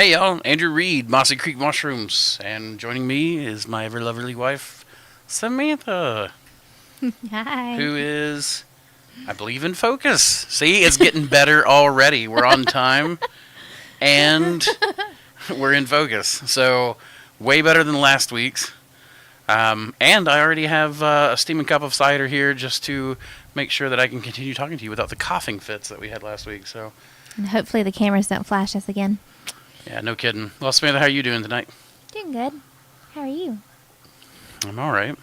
Hey y'all, Andrew Reed, Mossy Creek Mushrooms, and joining me is my ever lovely wife, Samantha, Hi. who is, I believe, in focus. See, it's getting better already. We're on time, and we're in focus. So, way better than last week's. And I already have a steaming cup of cider here just to make sure that I can continue talking to you without the coughing fits that we had last week. So, And hopefully the cameras don't flash us again. yeah, no kidding. Well, Samantha, how are you doing tonight? Doing good. How are you? I'm all right.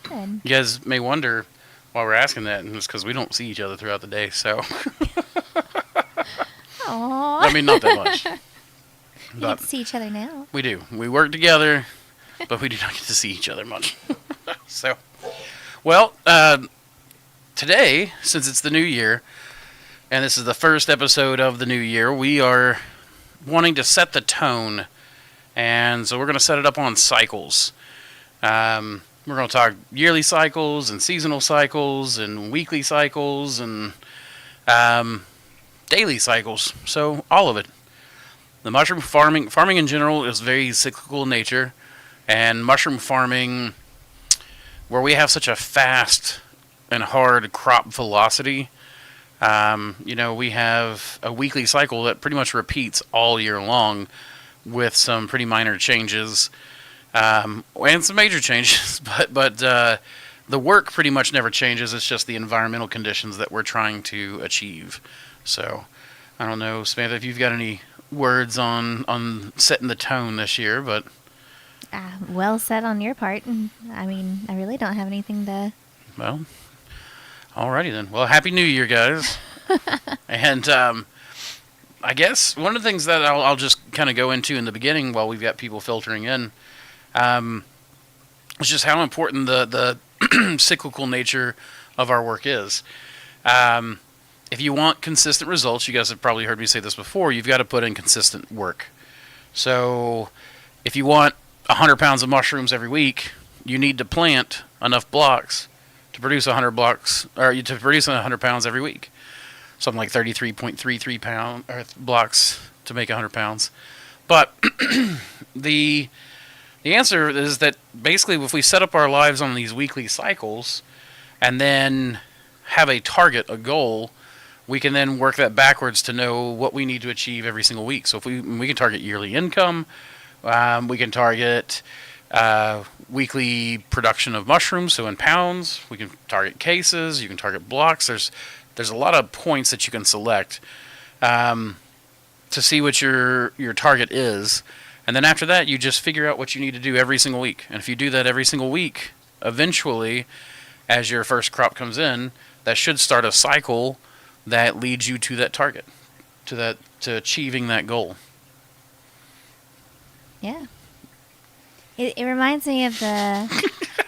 Good. You guys may wonder why we're asking that, and it's because we don't see each other throughout the day, so. Aww. I mean, not that much. You get But to see each other now. we do. We work together, but we do not get to see each other much. So, well, today, since it's the new year, and this is the first episode of the new year, we are wanting to set the tone, and so we're going to set it up on cycles. We're going to talk yearly cycles and seasonal cycles and weekly cycles and daily cycles. So all of it. The mushroom farming in general is very cyclical in nature, and mushroom farming, where we have such a fast and hard crop velocity, we have a weekly cycle that pretty much repeats all year long with some pretty minor changes and some major changes. But the work pretty much never changes. It's just the environmental conditions that we're trying to achieve. So I don't know, Samantha, if you've got any words on setting the tone this year, but... Well said on your part. I mean, I really don't have anything to... Well... Alrighty then. Well, Happy New Year, guys. And I guess one of the things that I'll just kind of go into in the beginning while we've got people filtering in is just how important the cyclical nature of our work is. If you want consistent results, you guys have probably heard me say this before, you've got to put in consistent work. So if you want 100 pounds of mushrooms every week, you need to plant enough blocks to produce 100 blocks, or to produce 100 pounds every week. Something like 33.33 blocks to make 100 pounds. But the answer is that basically if we set up our lives on these weekly cycles and then have a target, a goal, we can then work that backwards to know what we need to achieve every single week. So if we can target yearly income, we can target weekly production of mushrooms, so in pounds. We can target cases. You can target blocks. There's a lot of points that you can select to see what your target is, and then after that, you just figure out what you need to do every single week. And if you do that every single week, eventually, as your first crop comes in, that should start a cycle that leads you to that target, to achieving that goal. Yeah. It reminds me of the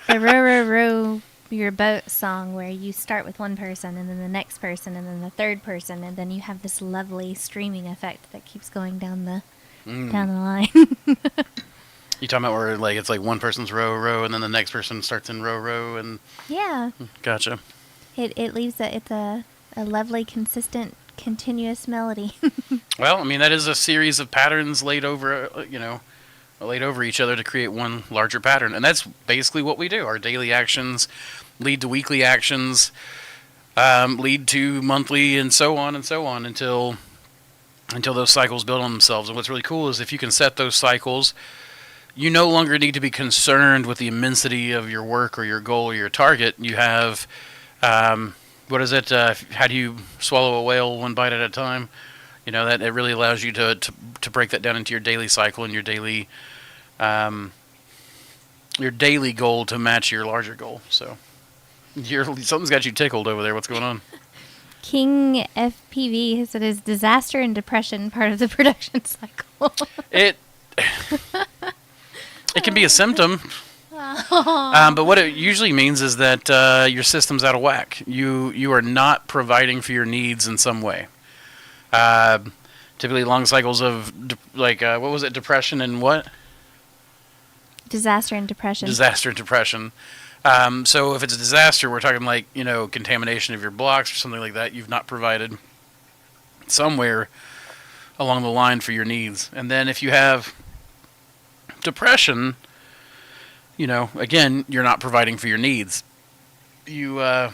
row your boat song, where you start with one person and then the next person and then the third person, and then you have this lovely streaming effect that keeps going down the line. You talking about where it's like one person's row and then the next person starts in row and... Yeah. Gotcha. It leaves it's a lovely, consistent, continuous melody. Well, I mean, that is a series of patterns laid over each other to create one larger pattern. And that's basically what we do. Our daily actions lead to weekly actions, lead to monthly, and so on until those cycles build on themselves. And what's really cool is if you can set those cycles, you no longer need to be concerned with the immensity of your work or your goal or your target. You have, what is it? How do you swallow a whale one bite at a time? That it really allows you to break that down into your daily cycle and your daily goal to match your larger goal. So something's got you tickled over there. What's going on? King FPV has said, is disaster and depression part of the production cycle? It can be a symptom. But what it usually means is that your system's out of whack. You are not providing for your needs in some way. Typically long cycles of what was it? Depression and what? Disaster and depression. Disaster and depression. So if it's a disaster, we're talking contamination of your blocks or something like that. You've not provided somewhere along the line for your needs. And then if you have depression, again, you're not providing for your needs. In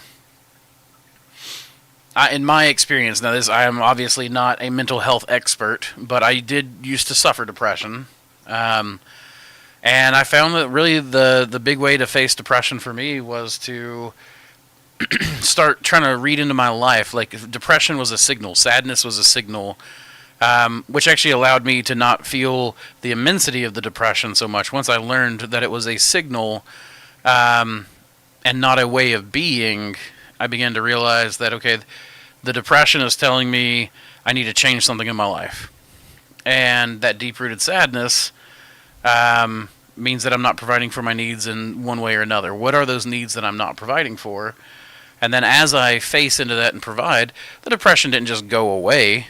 my experience, now I am obviously not a mental health expert, but I did used to suffer depression. And I found that really the big way to face depression for me was to start trying to read into my life. Like, if depression was a signal, sadness was a signal, which actually allowed me to not feel the immensity of the depression so much. Once I learned that it was a signal and not a way of being, I began to realize that, okay, the depression is telling me I need to change something in my life. And that deep-rooted sadness means that I'm not providing for my needs in one way or another. What are those needs that I'm not providing for? And then as I face into that and provide, the depression didn't just go away,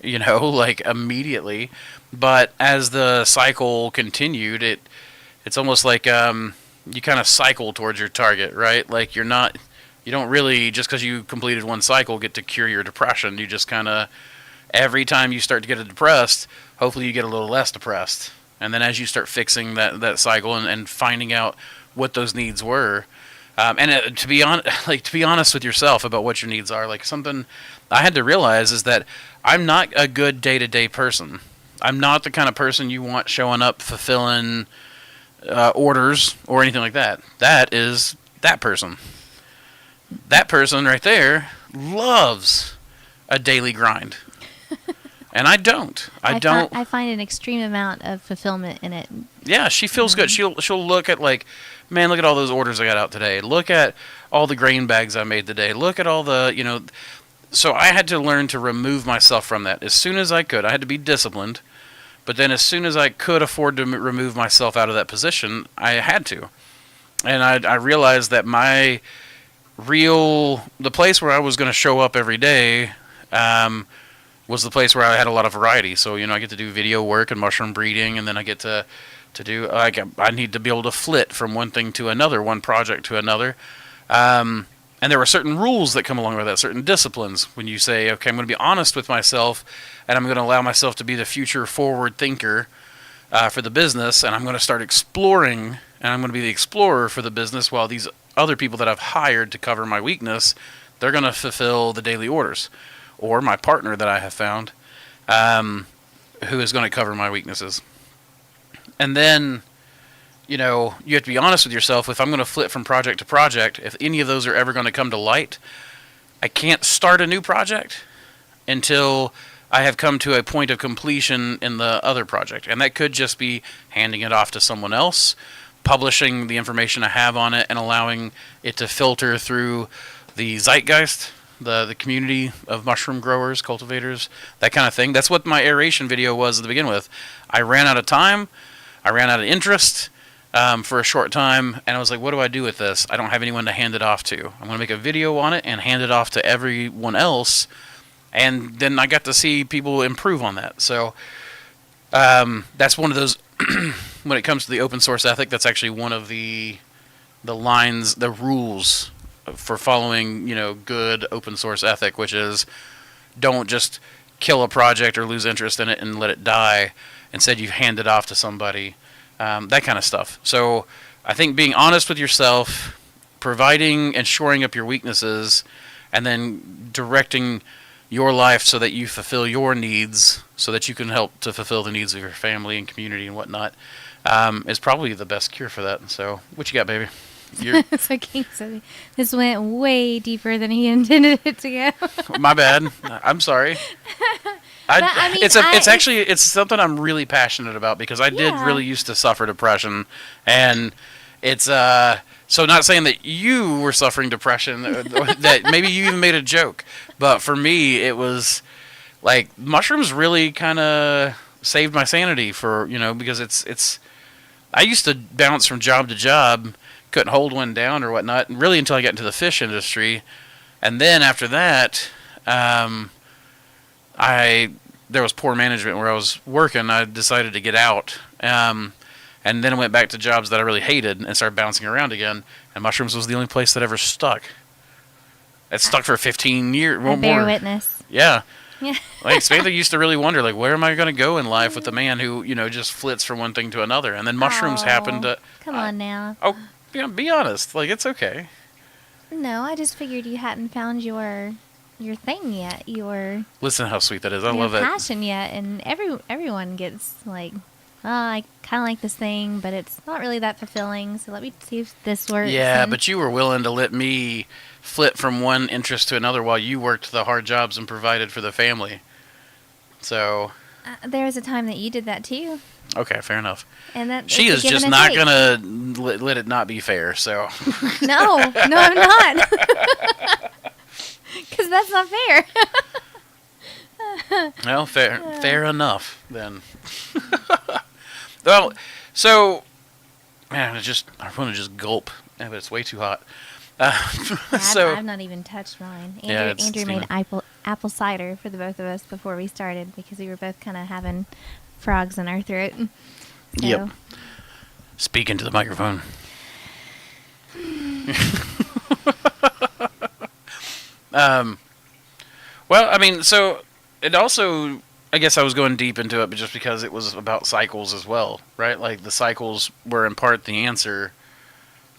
like immediately. But as the cycle continued, it's almost like you kind of cycle towards your target, right? Like you don't really, just because you completed one cycle, get to cure your depression. You just kind of, every time you start to get depressed, hopefully you get a little less depressed. And then as you start fixing that cycle and finding out what those needs were, to be honest with yourself about what your needs are, like something I had to realize is that I'm not a good day-to-day person. I'm not the kind of person you want showing up fulfilling orders or anything like that. That is that person. That person right there loves a daily grind. And I don't. I find an extreme amount of fulfillment in it. Yeah, she feels good. She'll look at like, man, look at all those orders I got out today. Look at all the grain bags I made today. Look at all the, So I had to learn to remove myself from that as soon as I could. I had to be disciplined. But then as soon as I could afford to remove myself out of that position, I had to. And I realized that the place where I was going to show up every day was the place where I had a lot of variety. So, I get to do video work and mushroom breeding, and then I get to do, I need to be able to flit from one thing to another, one project to another. And there were certain rules that come along with that, certain disciplines. When you say, okay, I'm going to be honest with myself, and I'm going to allow myself to be the future forward thinker for the business, and I'm going to start exploring, and I'm going to be the explorer for the business, while these other people that I've hired to cover my weakness, they're going to fulfill the daily orders. Or my partner that I have found, who is going to cover my weaknesses. And then, you have to be honest with yourself. If I'm going to flip from project to project, if any of those are ever going to come to light, I can't start a new project until I have come to a point of completion in the other project. And that could just be handing it off to someone else, publishing the information I have on it, and allowing it to filter through the zeitgeist, the community of mushroom growers, cultivators, that kind of thing. That's what my aeration video was to begin with. I ran out of time. I ran out of interest for a short time, and I was like, what do I do with this? I don't have anyone to hand it off to. I'm going to make a video on it and hand it off to everyone else, and then I got to see people improve on that. So that's one of those, when it comes to the open source ethic, that's actually one of the lines, the rules for following, good open source ethic, which is don't just kill a project or lose interest in it and let it die. Instead, you hand it off to somebody, that kind of stuff. So I think being honest with yourself, providing and shoring up your weaknesses, and then directing your life so that you fulfill your needs, so that you can help to fulfill the needs of your family and community and whatnot, is probably the best cure for that. So what you got, baby? So King said this went way deeper than he intended it to go. My bad. I'm sorry. It's something I'm really passionate about, because I did really used to suffer depression, and it's so not saying that you were suffering depression, that maybe you even made a joke, but for me it was like mushrooms really kind of saved my sanity for, because it's I used to bounce from job to job, couldn't hold one down or whatnot, and really until I got into the fish industry. And then after that, there was poor management where I was working. I decided to get out, and then I went back to jobs that I really hated and started bouncing around again. And mushrooms was the only place that ever stuck. It stuck for 15 years. Bear witness. Yeah. Yeah. Like Samantha used to really wonder, like, where am I going to go in life with a man who, just flits from one thing to another? And then mushrooms happened to. Come on now. Oh, be honest. Like, it's okay. No, I just figured you hadn't found your thing yet. Listen to how sweet that is. I Your love it. passion yet, and everyone gets like, oh, I kind of like this thing, but it's not really that fulfilling. So let me see if this works. Yeah, and- but you were willing to let me flit from one interest to another while you worked the hard jobs and provided for the family. So. There was a time that you did that too. Okay, fair enough. And that She it's is a give just and a not take. gonna let it not be fair. So. No, I'm not. Because that's not fair. Well, fair enough then. Well, so man, I want to just gulp. Yeah, but it's way too hot. So I've not even touched mine. Yeah, Andrew it's made steaming. apple cider for the both of us before we started because we were both kind of having frogs in our throat. So, Yep. Speak into the microphone. Well, I mean, so it also, I guess I was going deep into it, but just because it was about cycles as well, right? Like the cycles were in part the answer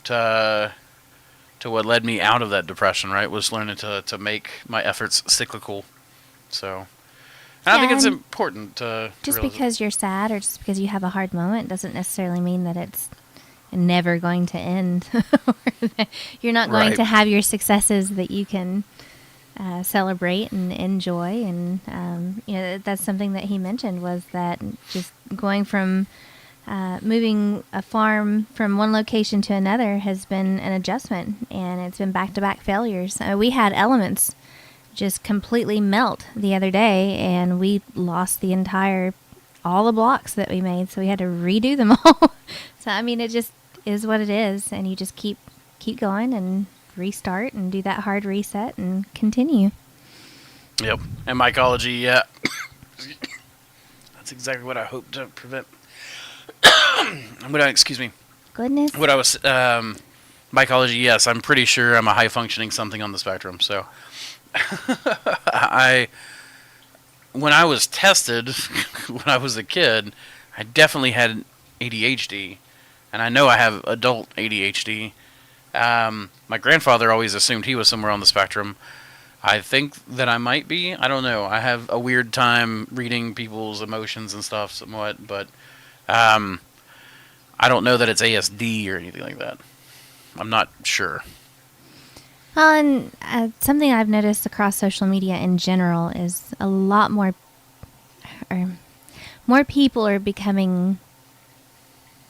to what led me out of that depression, right? Was learning to make my efforts cyclical. So, and I think it's and important to just realize because you're sad or just because you have a hard moment doesn't necessarily mean that it's never going to end. You're not going Right. to have your successes that you can celebrate and enjoy. And, that's something that he mentioned was that just going from moving a farm from one location to another has been an adjustment, and it's been back-to-back failures. We had elements just completely melt the other day, and we lost all the blocks that we made, so we had to redo them all. So, I mean, it just is what it is, and you just keep going and restart and do that hard reset and continue. Yep. And mycology, yeah. That's exactly what I hope to prevent. Excuse me. Goodness. What I was, mycology, yes, I'm pretty sure I'm a high functioning something on the spectrum. So, when I was tested, when I was a kid, I definitely had ADHD, and I know I have adult ADHD. My grandfather always assumed he was somewhere on the spectrum. I think that I might be. I don't know. I have a weird time reading people's emotions and stuff somewhat, but I don't know that it's ASD or anything like that. I'm not sure. And something I've noticed across social media in general is a lot more people are becoming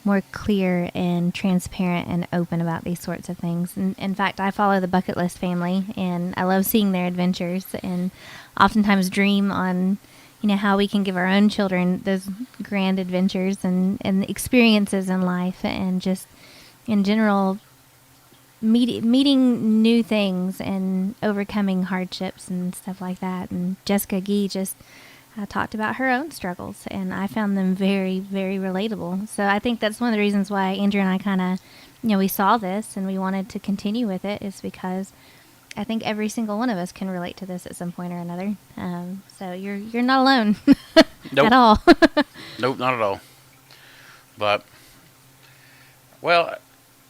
more clear and transparent and open about these sorts of things. And in fact, I follow the Bucket List family, and I love seeing their adventures, and oftentimes dream on, how we can give our own children those grand adventures and experiences in life, and just in general meeting new things and overcoming hardships and stuff like that. And Jessica Gee just talked about her own struggles, and I found them very, very relatable. So I think that's one of the reasons why Andrew and I kind of, we saw this and we wanted to continue with it, is because I think every single one of us can relate to this at some point or another. So you're not alone Nope. at all. Nope, not at all. But, well,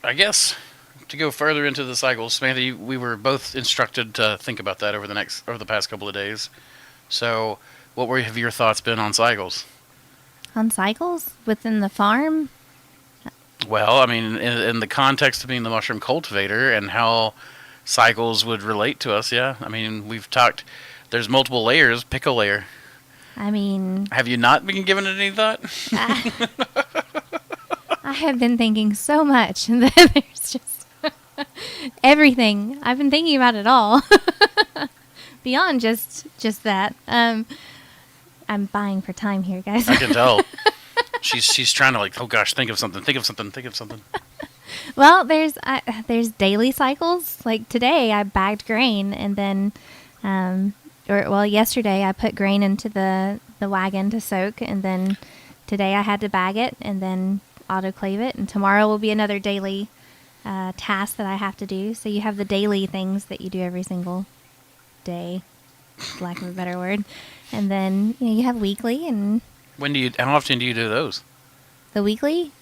I guess to go further into the cycles, Samantha, we were both instructed to think about that over the past couple of days. So, what have your thoughts been on cycles? On cycles within the farm? Well, I mean, in the context of being the mushroom cultivator and how cycles would relate to us, yeah. I mean, we've talked, there's multiple layers, pick a layer. I mean, Have you not been giving it any thought? I have been thinking so much that there's just everything. I've been thinking about it all. Beyond just that. I'm buying for time here, guys. I can tell. She's trying to oh gosh, think of something. Well, there's daily cycles. Like today, I bagged grain, and then, yesterday I put grain into the wagon to soak, and then today I had to bag it and then autoclave it, and tomorrow will be another daily task that I have to do. So you have the daily things that you do every single day. for lack of a better word. And then you have weekly and How often do you do those? the weekly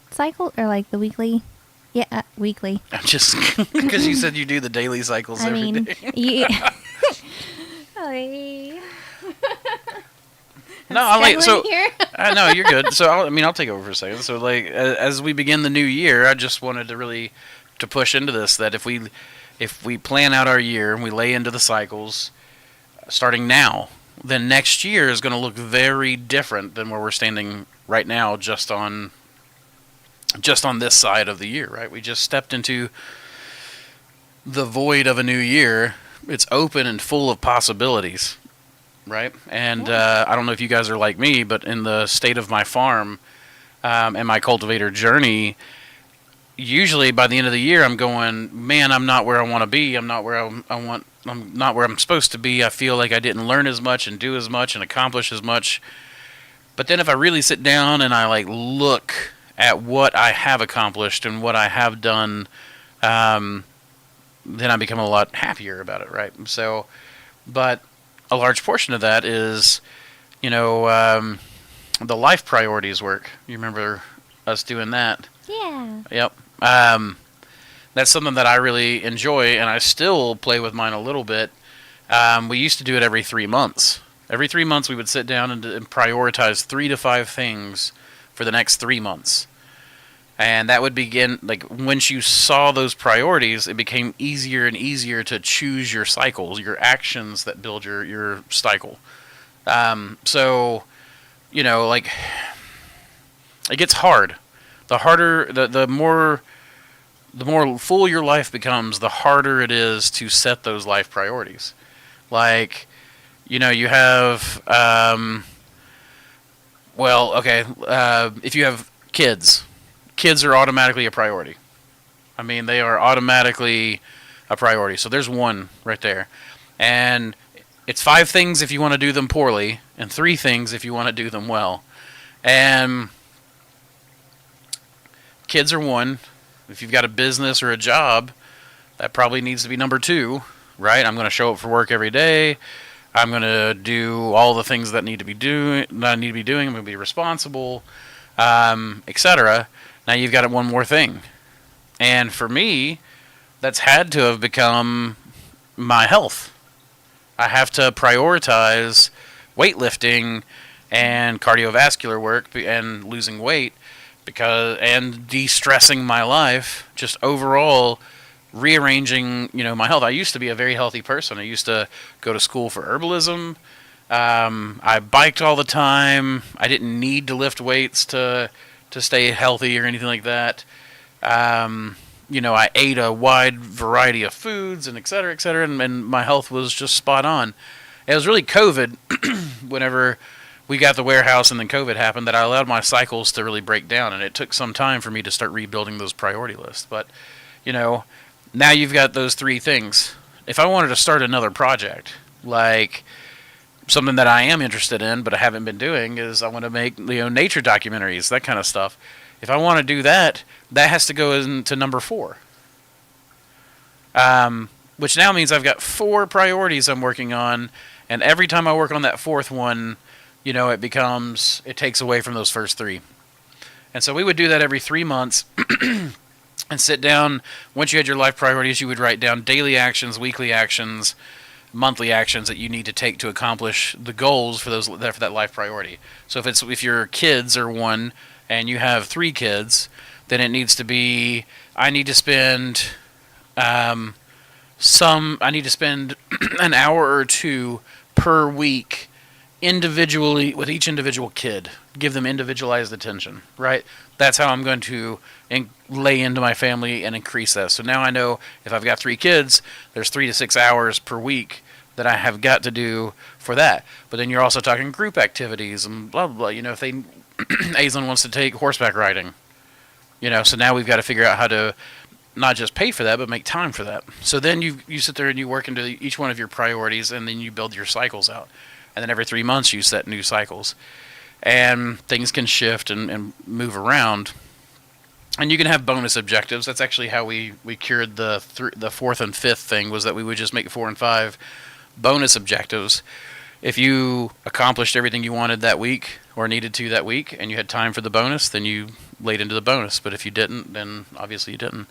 cycle, or like the weekly. Yeah, weekly. I'm just because you said you do the daily cycles every day. Yeah. No, I'm like, so here. no, you're good. So I'll take over for a second. So like as we begin the new year, I just wanted to really to push into this, that if we plan out our year and we lay into the cycles starting now, then next year is going to look very different than where we're standing right now, just on this side of the year, right? We just stepped into the void of a new year. It's open and full of possibilities, right? And I don't know if you guys are like me, but in the state of my farm and my cultivator journey, usually by the end of the year, I'm going, man, I'm not where I want to be. I'm not where I'm not where I'm supposed to be. I feel like I didn't learn as much and do as much and accomplish as much. But then if I really sit down and I like look at what I have accomplished and what I have done, then I become a lot happier about it, right? So, but a large portion of that is, the life priorities work. You remember us doing that? Yeah. Yep. That's something that I really enjoy, and I still play with mine a little bit. We used to do it every 3 months. Every 3 months we would sit down and prioritize 3 to 5 things for the next 3 months. And that would begin, like, once you saw those priorities, it became easier and easier to choose your cycles, your actions that build your cycle. So, like, it gets hard. The harder, the more full your life becomes, the harder it is to set those life priorities. Like, you have, if you have kids are automatically a priority. I mean, they are automatically a priority. So there's one right there. And it's 5 things if you want to do them poorly, and 3 things if you want to do them well. And kids are 1. If you've got a business or a job, that probably needs to be number 2, right? I'm going to show up for work every day. I'm going to do all the things that need to be doing. I'm going to be responsible, etc. Now you've got one more thing. And for me, that's had to have become my health. I have to prioritize weightlifting and cardiovascular work and losing weight and de-stressing my life, just overall rearranging, my health. I used to be a very healthy person. I used to go to school for herbalism. I biked all the time. I didn't need to lift weights to stay healthy or anything like that. I ate a wide variety of foods and et cetera, and my health was just spot on. It was really COVID, whenever we got the warehouse and then COVID happened, that I allowed my cycles to really break down, and it took some time for me to start rebuilding those priority lists. But, now you've got those 3 things. If I wanted to start another project, like something that I am interested in but I haven't been doing, is I want to make nature documentaries, that kind of stuff. If I want to do that, that has to go into number 4. Which now means I've got 4 priorities I'm working on, and every time I work on that 4th one, it takes away from those first 3. And so we would do that every 3 months and sit down. Once you had your life priorities, you would write down daily actions, weekly actions, monthly actions that you need to take to accomplish the goals for that life priority. So if your kids are 1 and you have 3 kids, then it needs to be, I need to spend an hour or 2 per week individually with each individual kid. Give them individualized attention, right? That's how I'm going to lay into my family and increase that. So now I know if I've got 3 kids, there's 3 to 6 hours per week that I have got to do for that. But then you're also talking group activities and blah, blah, blah. If Aislinn wants to take horseback riding, so now we've got to figure out how to not just pay for that, but make time for that. So then you sit there and you work into each one of your priorities, and then you build your cycles out. And then every 3 months you set new cycles. And things can shift and move around. And you can have bonus objectives. That's actually how we cured the 4th and 5th thing, was that we would just make 4 and 5 bonus objectives. If you accomplished everything you wanted that week or needed to that week and you had time for the bonus, then you laid into the bonus. But if you didn't, then obviously you didn't.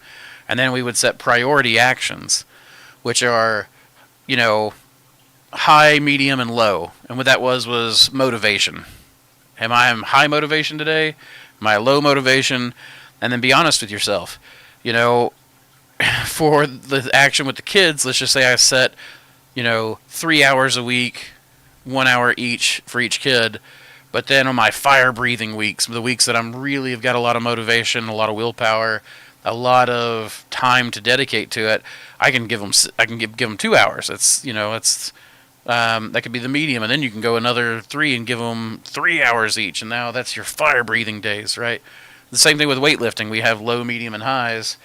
And then we would set priority actions, which are, high, medium, and low. And what that was motivation. Am I high motivation today? Am I low motivation? And then be honest with yourself. For the action with the kids, let's just say I set, 3 hours a week, 1 hour each for each kid. But then on my fire breathing weeks, the weeks that I'm really have got a lot of motivation, a lot of willpower, a lot of time to dedicate to it, I can give them 2 hours. That could be the medium, and then you can go another 3 and give them 3 hours each, and now that's your fire breathing days, right? The same thing with weightlifting. We have low, medium, and highs.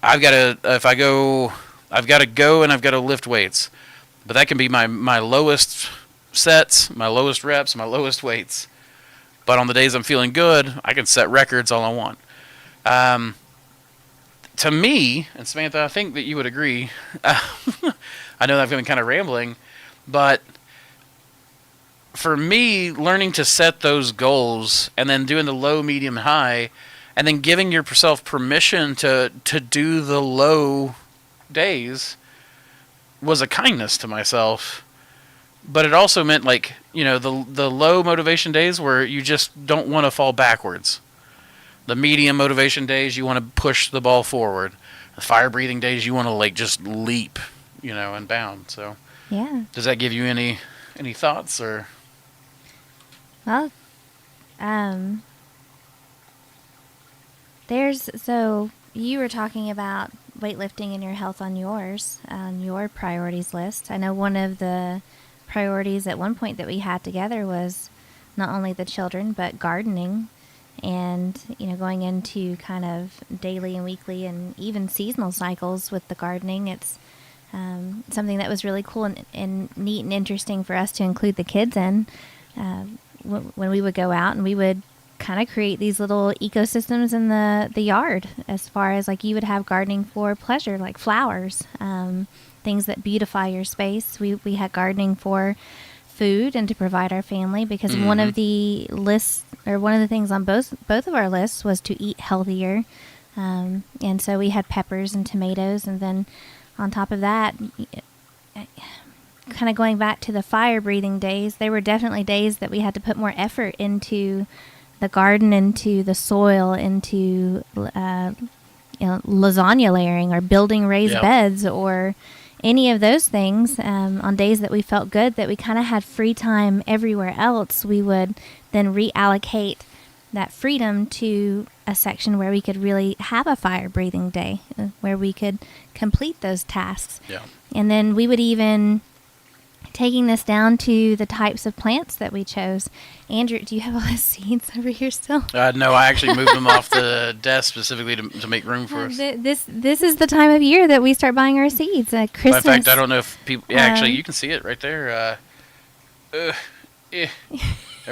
I've got to go and I've got to lift weights, but that can be my lowest sets, my lowest reps, my lowest weights. But on the days I'm feeling good, I can set records all I want. To me, and Samantha, I think that you would agree. I know I've been kind of rambling, but for me, learning to set those goals and then doing the low, medium, high, and then giving yourself permission to do the low days was a kindness to myself. But it also meant the low motivation days where you just don't want to fall backwards. The medium motivation days, you want to push the ball forward. The fire breathing days, you want to just leap, and bound. So, yeah. Does that give you any thoughts or? Well, so you were talking about weightlifting and your health on your priorities list. I know one of the priorities at one point that we had together was not only the children, but gardening. And, going into kind of daily and weekly and even seasonal cycles with the gardening, it's something that was really cool and neat and interesting for us to include the kids in when we would go out, and we would kind of create these little ecosystems in the yard, as far as you would have gardening for pleasure, like flowers, things that beautify your space. We had gardening for food and to provide our family, because one of the lists, or one of the things on both of our lists, was to eat healthier. And so we had peppers and tomatoes, and then on top of that, kind of going back to the fire breathing days, there were definitely days that we had to put more effort into the garden, into the soil, into lasagna layering or building raised beds, or any of those things. On days that we felt good, that we kind of had free time everywhere else, we would then reallocate that freedom to a section where we could really have a fire breathing day, where we could complete those tasks. Yeah. And then we would even, taking this down to the types of plants that we chose. Andrew, do you have all the seeds over here still? No, I actually moved them off the desk specifically to make room for us. This is the time of year that we start buying our seeds. Christmas. In fact, I don't know if people... Yeah, actually, you can see it right there. There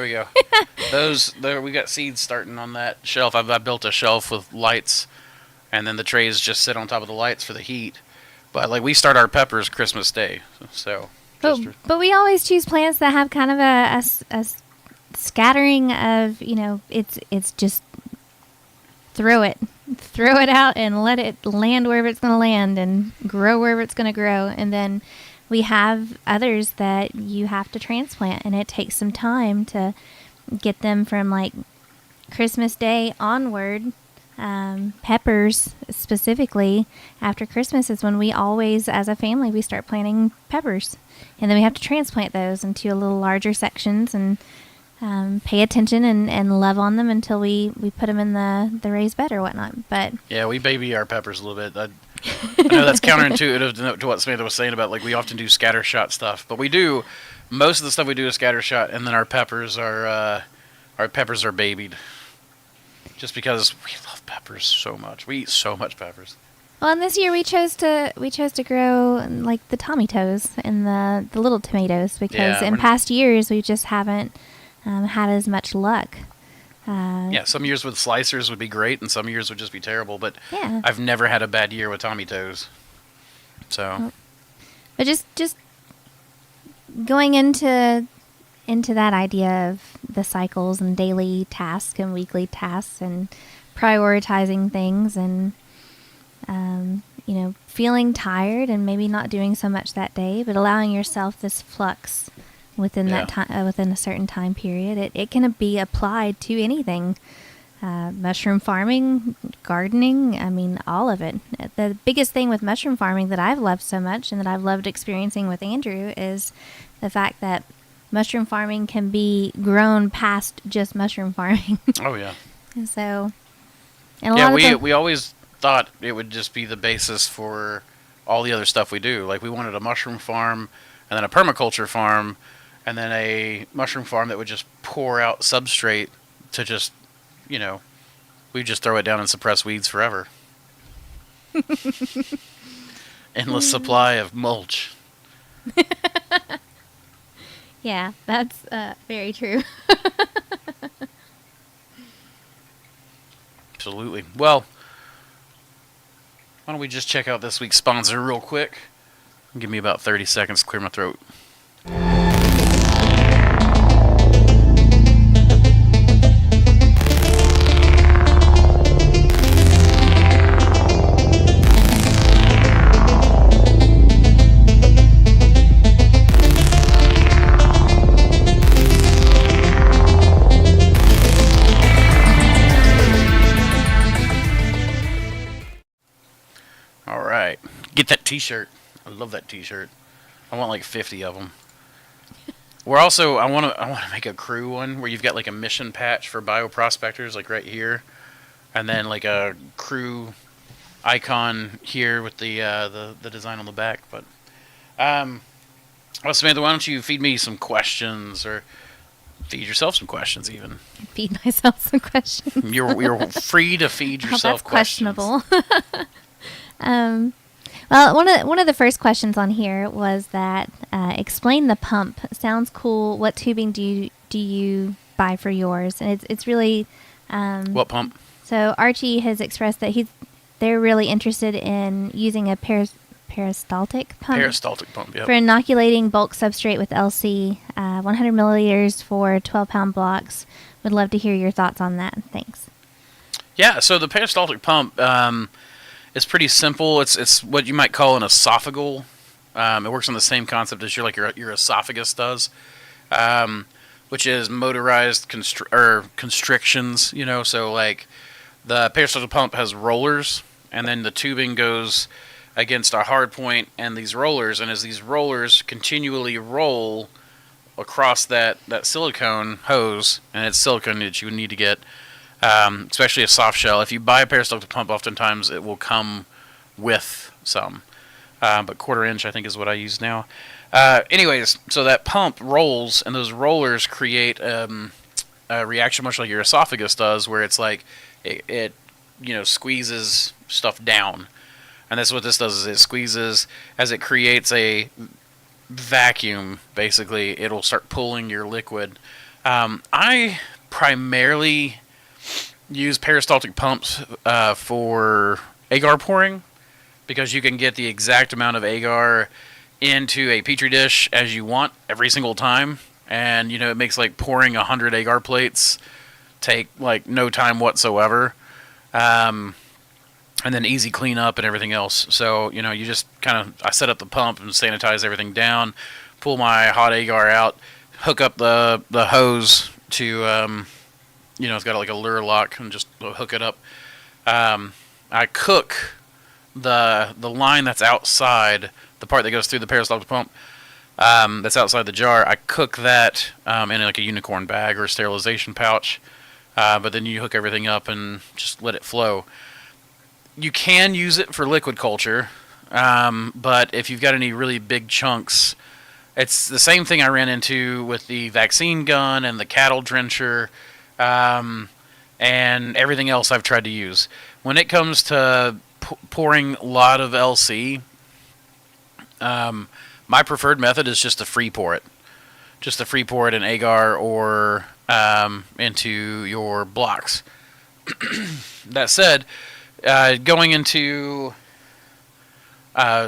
we go. We got seeds starting on that shelf. I built a shelf with lights, and then the trays just sit on top of the lights for the heat. But we start our peppers Christmas Day, so... But we always choose plants that have kind of a scattering of, it's just throw it out and let it land wherever it's going to land and grow wherever it's going to grow. And then we have others that you have to transplant, and it takes some time to get them from Christmas Day onward. Peppers specifically, after Christmas is when we always, as a family, we start planting peppers, and then we have to transplant those into a little larger sections and pay attention and love on them until we put them in the raised bed or whatnot. But yeah, we baby our peppers a little bit. I know that's counterintuitive to what Samantha was saying about we often do scatter shot stuff, but we do most of the stuff we do is scatter shot, and then our peppers are babied. Just because we love peppers so much. We eat so much peppers. Well, and this year we chose to grow the Tommy Toes and the little tomatoes, because in past years we just haven't had as much luck. Some years with slicers would be great, and some years would just be terrible. But I've never had a bad year with Tommy Toes. So, but just going into that idea of the cycles and daily tasks and weekly tasks and prioritizing things and feeling tired and maybe not doing so much that day, but allowing yourself this flux within that time, within a certain time period. It can be applied to anything. Mushroom farming, gardening, I mean, all of it. The biggest thing with mushroom farming that I've loved so much and that I've loved experiencing with Andrew is the fact that mushroom farming can be grown past just mushroom farming. Oh, yeah. And so, and a lot of we always thought it would just be the basis for all the other stuff we do. Like, we wanted a mushroom farm and then a permaculture farm and then a mushroom farm that would just pour out substrate to just, we just throw it down and suppress weeds forever. Endless supply of mulch. Yeah, that's very true. Absolutely. Well, why don't we just check out this week's sponsor real quick? Give me about 30 seconds to clear my throat. Get that t-shirt. I love that t-shirt. I want like 50 of them. We're also, I want to make a crew one where you've got like a mission patch for bioprospectors, like right here, and then like a crew icon here with the design on the back. But well, Samantha, why don't you feed me some questions, or feed yourself some questions even. Feed myself some questions. You're free to feed yourself that's questions. Questionable. Well, one of the first questions on here was that explain the pump. Sounds cool. What tubing do you buy for yours? And it's really What pump? So Archie has expressed that they're really interested in using a peristaltic pump. Peristaltic pump, yep. For inoculating bulk substrate with LC, 100 milliliters for 12-pound blocks. Would love to hear your thoughts on that. Thanks. Yeah, so the peristaltic pump. It's pretty simple. It's what you might call an esophageal. It works on the same concept as your esophagus does, which is motorized constrictions. So like the peristaltic pump has rollers, and then the tubing goes against a hard point and these rollers, and as these rollers continually roll across that silicone hose, and it's silicone that you would need to get. Especially a soft shell. If you buy a peristaltic pump, oftentimes it will come with some. But 1/4 inch, I think, is what I use now. Anyways, so that pump rolls, and those rollers create a reaction much like your esophagus does, where it's like it squeezes stuff down. And that's what this does, is it squeezes as it creates a vacuum, basically. It'll start pulling your liquid. I primarily use peristaltic pumps for agar pouring, because you can get the exact amount of agar into a petri dish as you want every single time, and it makes like pouring 100 agar plates take like no time whatsoever, and then easy cleanup and everything else. So you just I set up the pump and sanitize everything down, pull my hot agar out, hook up the hose to it's got like a lure lock, and just hook it up. I cook the line that's outside, the part that goes through the peristaltic pump, that's outside the jar. I cook that in like a unicorn bag or a sterilization pouch, but then you hook everything up and just let it flow. You can use it for liquid culture, but if you've got any really big chunks, it's the same thing I ran into with the vaccine gun and the cattle drencher. And everything else I've tried to use. When it comes to pouring a lot of LC, my preferred method is just to free pour it. Just to free pour it in agar or into your blocks. That said, going into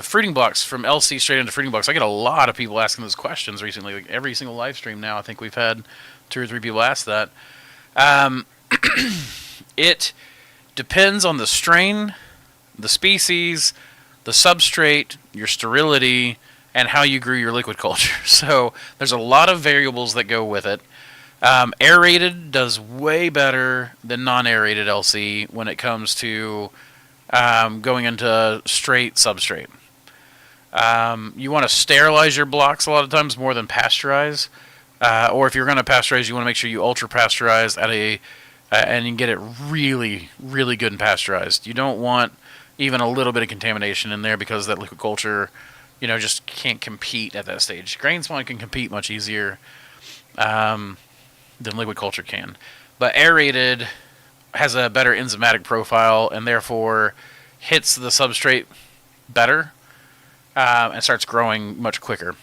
Fruiting blocks from LC straight into fruiting blocks. I get a lot of people asking those questions recently. Like every single live stream now, I think we've had 2 or 3 people ask that. It depends on the strain, the species, the substrate, your sterility, and how you grew your liquid culture. So there's a lot of variables that go with it. Aerated does way better than non-aerated LC when it comes to going into straight substrate. You want to sterilize your blocks a lot of times more than pasteurize. Or if you're going to pasteurize, you want to make sure you ultra pasteurize at and you can get it really, really good and pasteurized. You don't want even a little bit of contamination in there because that liquid culture, just can't compete at that stage. Grain spawn can compete much easier than liquid culture can. But aerated has a better enzymatic profile and therefore hits the substrate better and starts growing much quicker.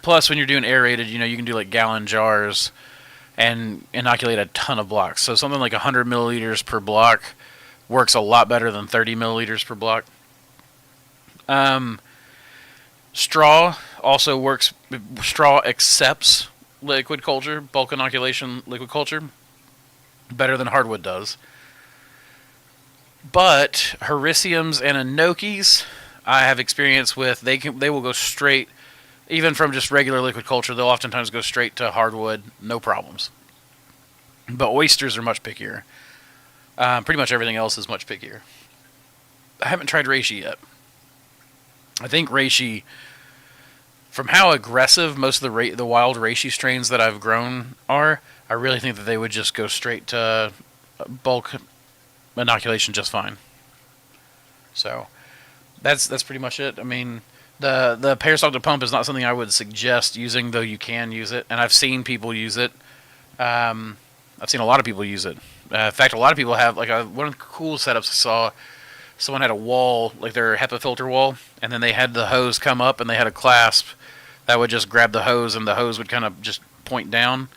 Plus, when you're doing aerated, you can do like gallon jars and inoculate a ton of blocks. So something like 100 milliliters per block works a lot better than 30 milliliters per block. Straw also works. Straw accepts liquid culture, bulk inoculation liquid culture, better than hardwood does. But hericiums and anokis, I have experience with. They will go straight, even from just regular liquid culture. They'll oftentimes go straight to hardwood, no problems. But oysters are much pickier. Pretty much everything else is much pickier. I haven't tried reishi yet. I think reishi, from how aggressive most of the wild reishi strains that I've grown are, I really think that they would just go straight to bulk inoculation just fine. So that's pretty much it. I mean, the Peristaltic Pump is not something I would suggest using, though you can use it, and I've seen people use it. I've seen a lot of people use it. In fact, a lot of people have, like, one of the cool setups I saw, someone had a wall, like their HEPA filter wall, and then they had the hose come up, and they had a clasp that would just grab the hose, and the hose would kind of just point down,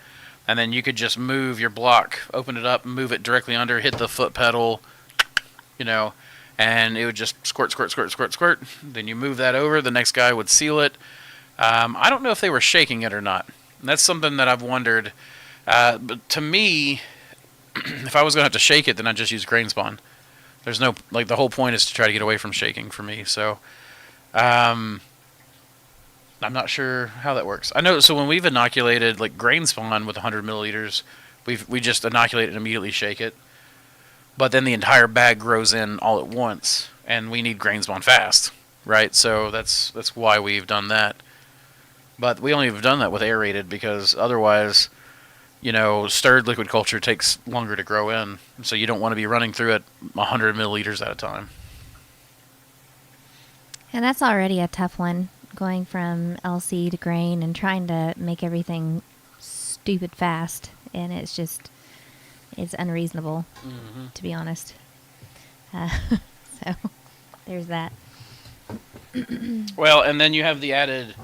and then you could just move your block, open it up, move it directly under, hit the foot pedal, and it would just squirt, squirt, squirt, squirt, squirt. Then you move that over, the next guy would seal it. I don't know if they were shaking it or not. And that's something that I've wondered. But to me, if I was going to have to shake it, then I'd just use grain spawn. There's no, the whole point is to try to get away from shaking for me. So, I'm not sure how that works. I know, so when we've inoculated, grain spawn with 100 milliliters, we just inoculate it and immediately shake it. But then the entire bag grows in all at once, and we need grain spawn fast, right? So that's why we've done that. But we only have done that with aerated because otherwise, stirred liquid culture takes longer to grow in. So you don't want to be running through it 100 milliliters at a time. And that's already a tough one, going from LC to grain and trying to make everything stupid fast. And it's unreasonable, to be honest. So there's that. Well, and then you have the added,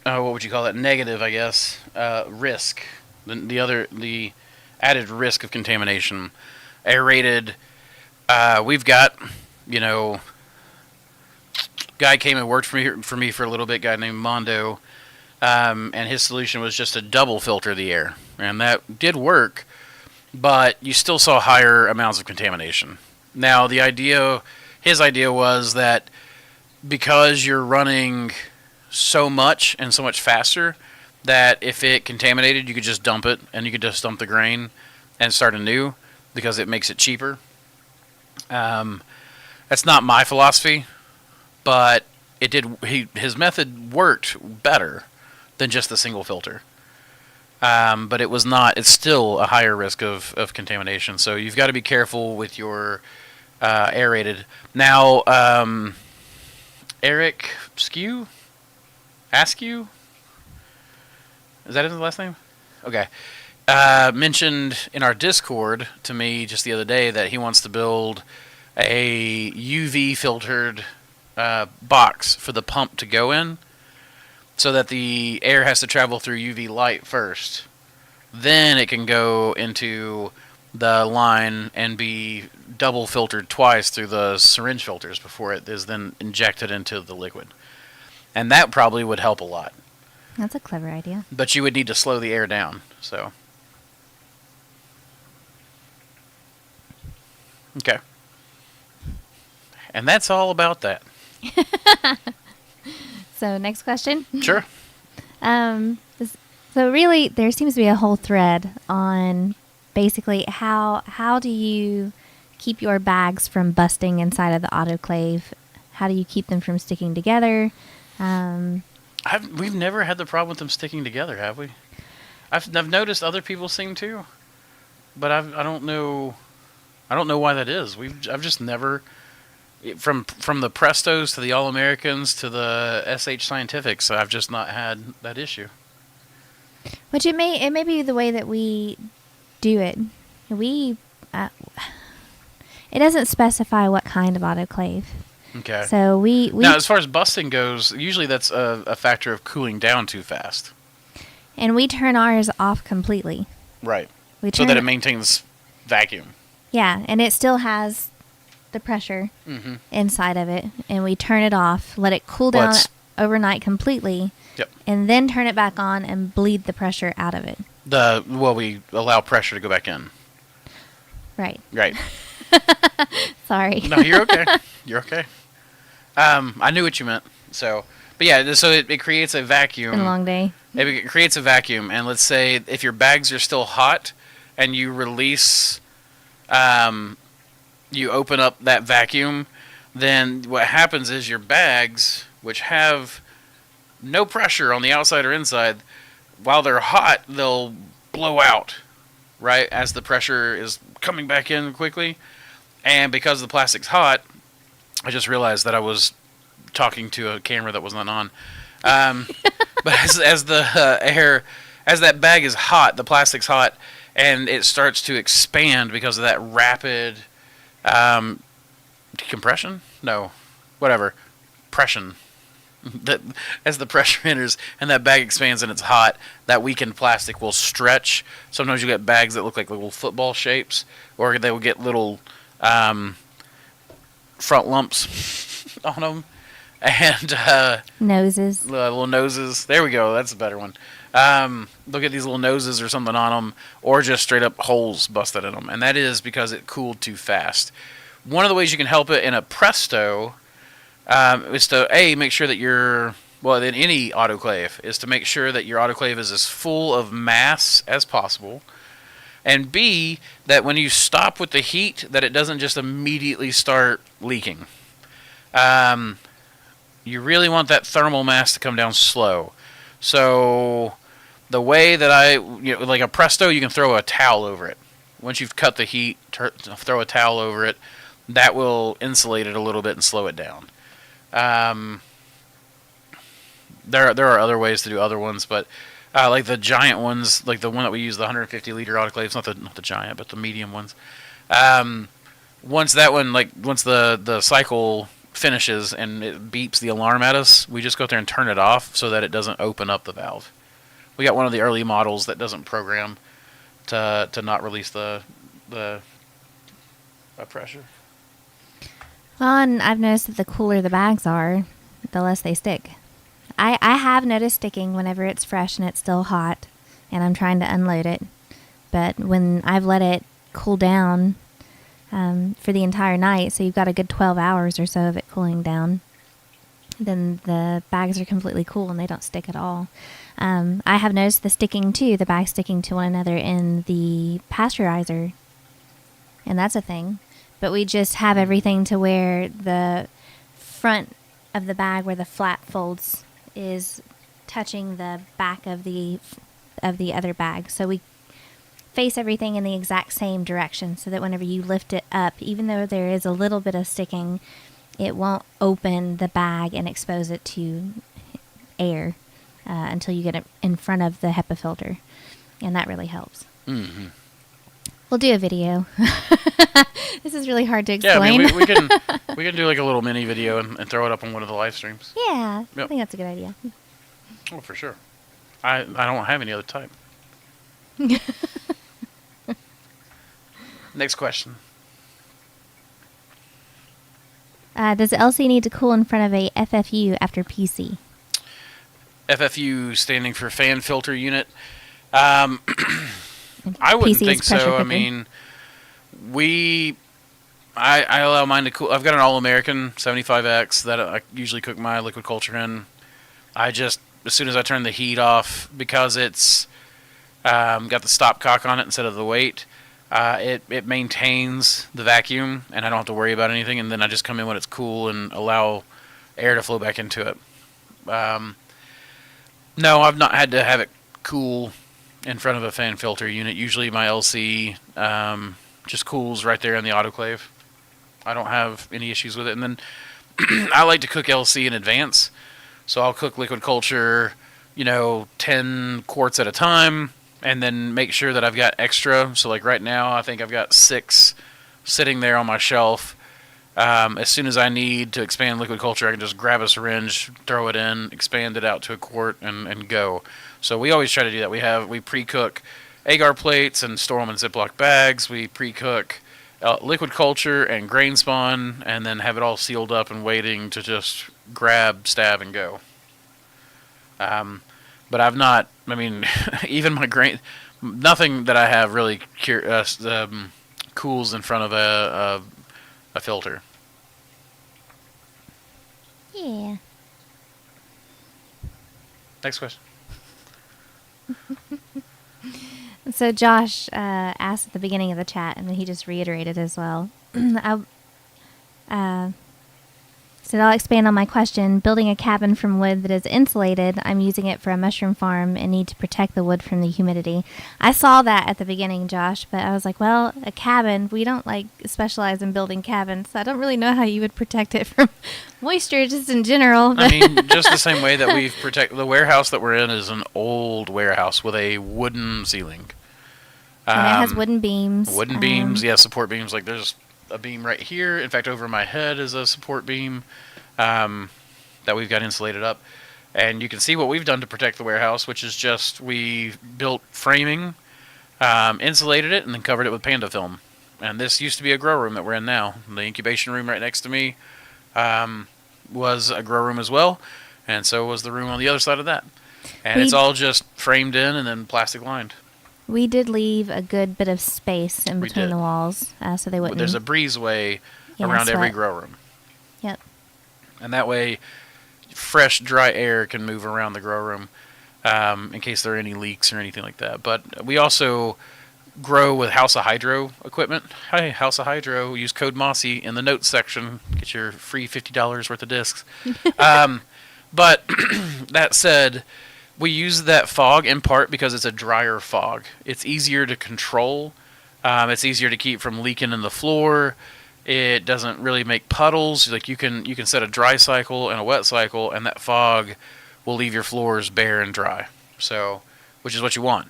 what would you call it? Negative, I guess. Risk. The added risk of contamination. Aerated. We've got, guy came and worked for me for a little bit. Guy named Mondo. And his solution was just to double filter the air, and that did work, but you still saw higher amounts of contamination. Now, his idea was that because you're running so much and so much faster, that if it contaminated, you could just dump it, and you could just dump the grain and start anew because it makes it cheaper. That's not my philosophy, but it did. His method worked better than just the single filter. But it was not, it's still a higher risk of contamination. So you've got to be careful with your aerated. Now, Eric Askew? Is that his last name? Okay. Mentioned in our Discord to me just the other day that he wants to build a UV filtered box for the pump to go in, so that the air has to travel through UV light first. Then it can go into the line and be double filtered twice through the syringe filters before it is then injected into the liquid. And that probably would help a lot. That's a clever idea. But you would need to slow the air down. So, okay. And that's all about that. So next question. Sure. So really, there seems to be a whole thread on basically how do you keep your bags from busting inside of the autoclave? How do you keep them from sticking together? We've never had the problem with them sticking together, have we? I've noticed other people seem to, but I don't know why that is. I've just never, from the Prestos to the All Americans to the SH Scientifics, I've just not had that issue. Which it may be the way that we do it. It doesn't specify what kind of autoclave. Okay. So we now, as far as busting goes, usually that's a factor of cooling down too fast. And we turn ours off completely. Right. So that it maintains vacuum. Yeah, and it still has the pressure inside of it, and we turn it off, let it cool down overnight completely. Yep. And then turn it back on and bleed the pressure out of it. We allow pressure to go back in. Right. Right. Sorry. No, you're okay. You're okay. I knew what you meant. So, but yeah, so it creates a vacuum. It's been a long day. It creates a vacuum, and let's say if your bags are still hot and you release, you open up that vacuum, then what happens is your bags, which have no pressure on the outside or inside, while they're hot, they'll blow out, right, as the pressure is coming back in quickly. And because the plastic's hot, I just realized that I was talking to a camera that wasn't on. But as that bag is hot, the plastic's hot, and it starts to expand because of that rapid decompression? No, whatever. Pression. That as the pressure enters and that bag expands and it's hot, that weakened plastic will stretch. Sometimes you get bags that look like little football shapes, or they will get little front lumps on them, and noses. Little noses. There we go. That's a better one. They'll get these little noses or something on them, or just straight up holes busted in them, and that is because it cooled too fast. One of the ways you can help it in a Presto is to make sure that in any autoclave, is to make sure that your autoclave is as full of mass as possible, and B, that when you stop with the heat, that it doesn't just immediately start leaking. You really want that thermal mass to come down slow. So the way that like a Presto, you can throw a towel over it. Once you've cut the heat, throw a towel over it. That will insulate it a little bit and slow it down. There are other ways to do other ones, but like the giant ones, like the one that we use, the 150 liter autoclaves, not the giant, but the medium ones. Once the cycle finishes and it beeps the alarm at us, we just go out there and turn it off so that it doesn't open up the valve. We got one of the early models that doesn't program to not release the pressure. Well, and I've noticed that the cooler the bags are, the less they stick. I have noticed sticking whenever it's fresh and it's still hot and I'm trying to unload it. But when I've let it cool down for the entire night, so you've got a good 12 hours or so of it cooling down, then the bags are completely cool and they don't stick at all. I have noticed the sticking too, the bags sticking to one another in the pasteurizer. And that's a thing. But we just have everything to where the front of the bag, where the flap folds, is touching the back of the other bag. So we face everything in the exact same direction, so that whenever you lift it up, even though there is a little bit of sticking, it won't open the bag and expose it to air until you get it in front of the HEPA filter, and that really helps. Mm-hmm. We'll do a video. This is really hard to explain. Yeah, I mean, we can do like a little mini video and throw it up on one of the live streams. Yeah, yep. I think that's a good idea. Oh, for sure. I don't have any other type. Next question. Does LC need to cool in front of a FFU after PC? FFU standing for fan filter unit. I wouldn't PC is think pressure so. I cooker. mean, I allow mine to cool. I've got an All-American 75X that I usually cook my liquid culture in. I just, as soon as I turn the heat off, because it's got the stopcock on it instead of the weight, it maintains the vacuum, and I don't have to worry about anything. And then I just come in when it's cool and allow air to flow back into it. No, I've not had to have it cool in front of a fan filter unit. Usually my LC just cools right there in the autoclave. I don't have any issues with it. And then I like to cook LC in advance. So I'll cook liquid culture, 10 quarts at a time, and then make sure that I've got extra. So like right now, I think I've got 6 sitting there on my shelf. As soon as I need to expand liquid culture, I can just grab a syringe, throw it in, expand it out to a quart, and go. So we always try to do that. We pre-cook agar plates and store them in Ziploc bags. We pre-cook liquid culture and grain spawn, and then have it all sealed up and waiting to just grab, stab, and go. But I've not, even my grain, nothing that I have really cools in front of a filter. Yeah. Next question. So Josh asked at the beginning of the chat, and then he just reiterated as well. So I'll expand on my question. Building a cabin from wood that is insulated, I'm using it for a mushroom farm and need to protect the wood from the humidity. I saw that at the beginning, Josh, but I was like, well, a cabin, we don't specialize in building cabins, so I don't really know how you would protect it from moisture just in general. But just the same way that we've protected the warehouse that we're in is an old warehouse with a wooden ceiling. And it has wooden beams. Wooden beams, support beams. Like there's a beam right here. In fact, over my head is a support beam that we've got insulated up. And you can see what we've done to protect the warehouse, which is just we built framing, insulated it, and then covered it with Panda film. And this used to be a grow room that we're in now. The incubation room right next to me was a grow room as well, and so was the room on the other side of that. And it's all just framed in and then plastic lined. We did leave a good bit of space in between the walls, so they wouldn't. There's a breezeway around every grow room. Yep. And that way, fresh, dry air can move around the grow room in case there are any leaks or anything like that. But we also grow with House of Hydro equipment. Hi, House of Hydro. Use code Mossy in the notes section. Get your free $50 worth of discs. But that said, we use that fog in part because it's a drier fog. It's easier to control. It's easier to keep from leaking in the floor. It doesn't really make puddles. Like you can set a dry cycle and a wet cycle, and that fog will leave your floors bare and dry. So, which is what you want.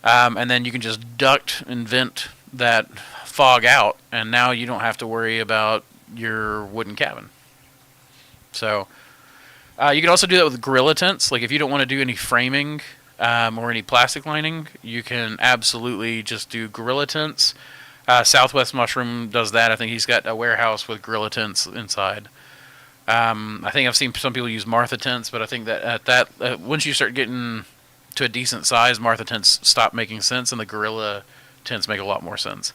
And then you can just duct and vent that fog out, and now you don't have to worry about your wooden cabin. So, you can also do that with gorilla tents. Like if you don't want to do any framing or any plastic lining, you can absolutely just do gorilla tents. Southwest Mushroom does that. I think he's got a warehouse with gorilla tents inside. I think I've seen some people use Martha tents, but I think that once you start getting to a decent size, Martha tents stop making sense, and the gorilla tents make a lot more sense.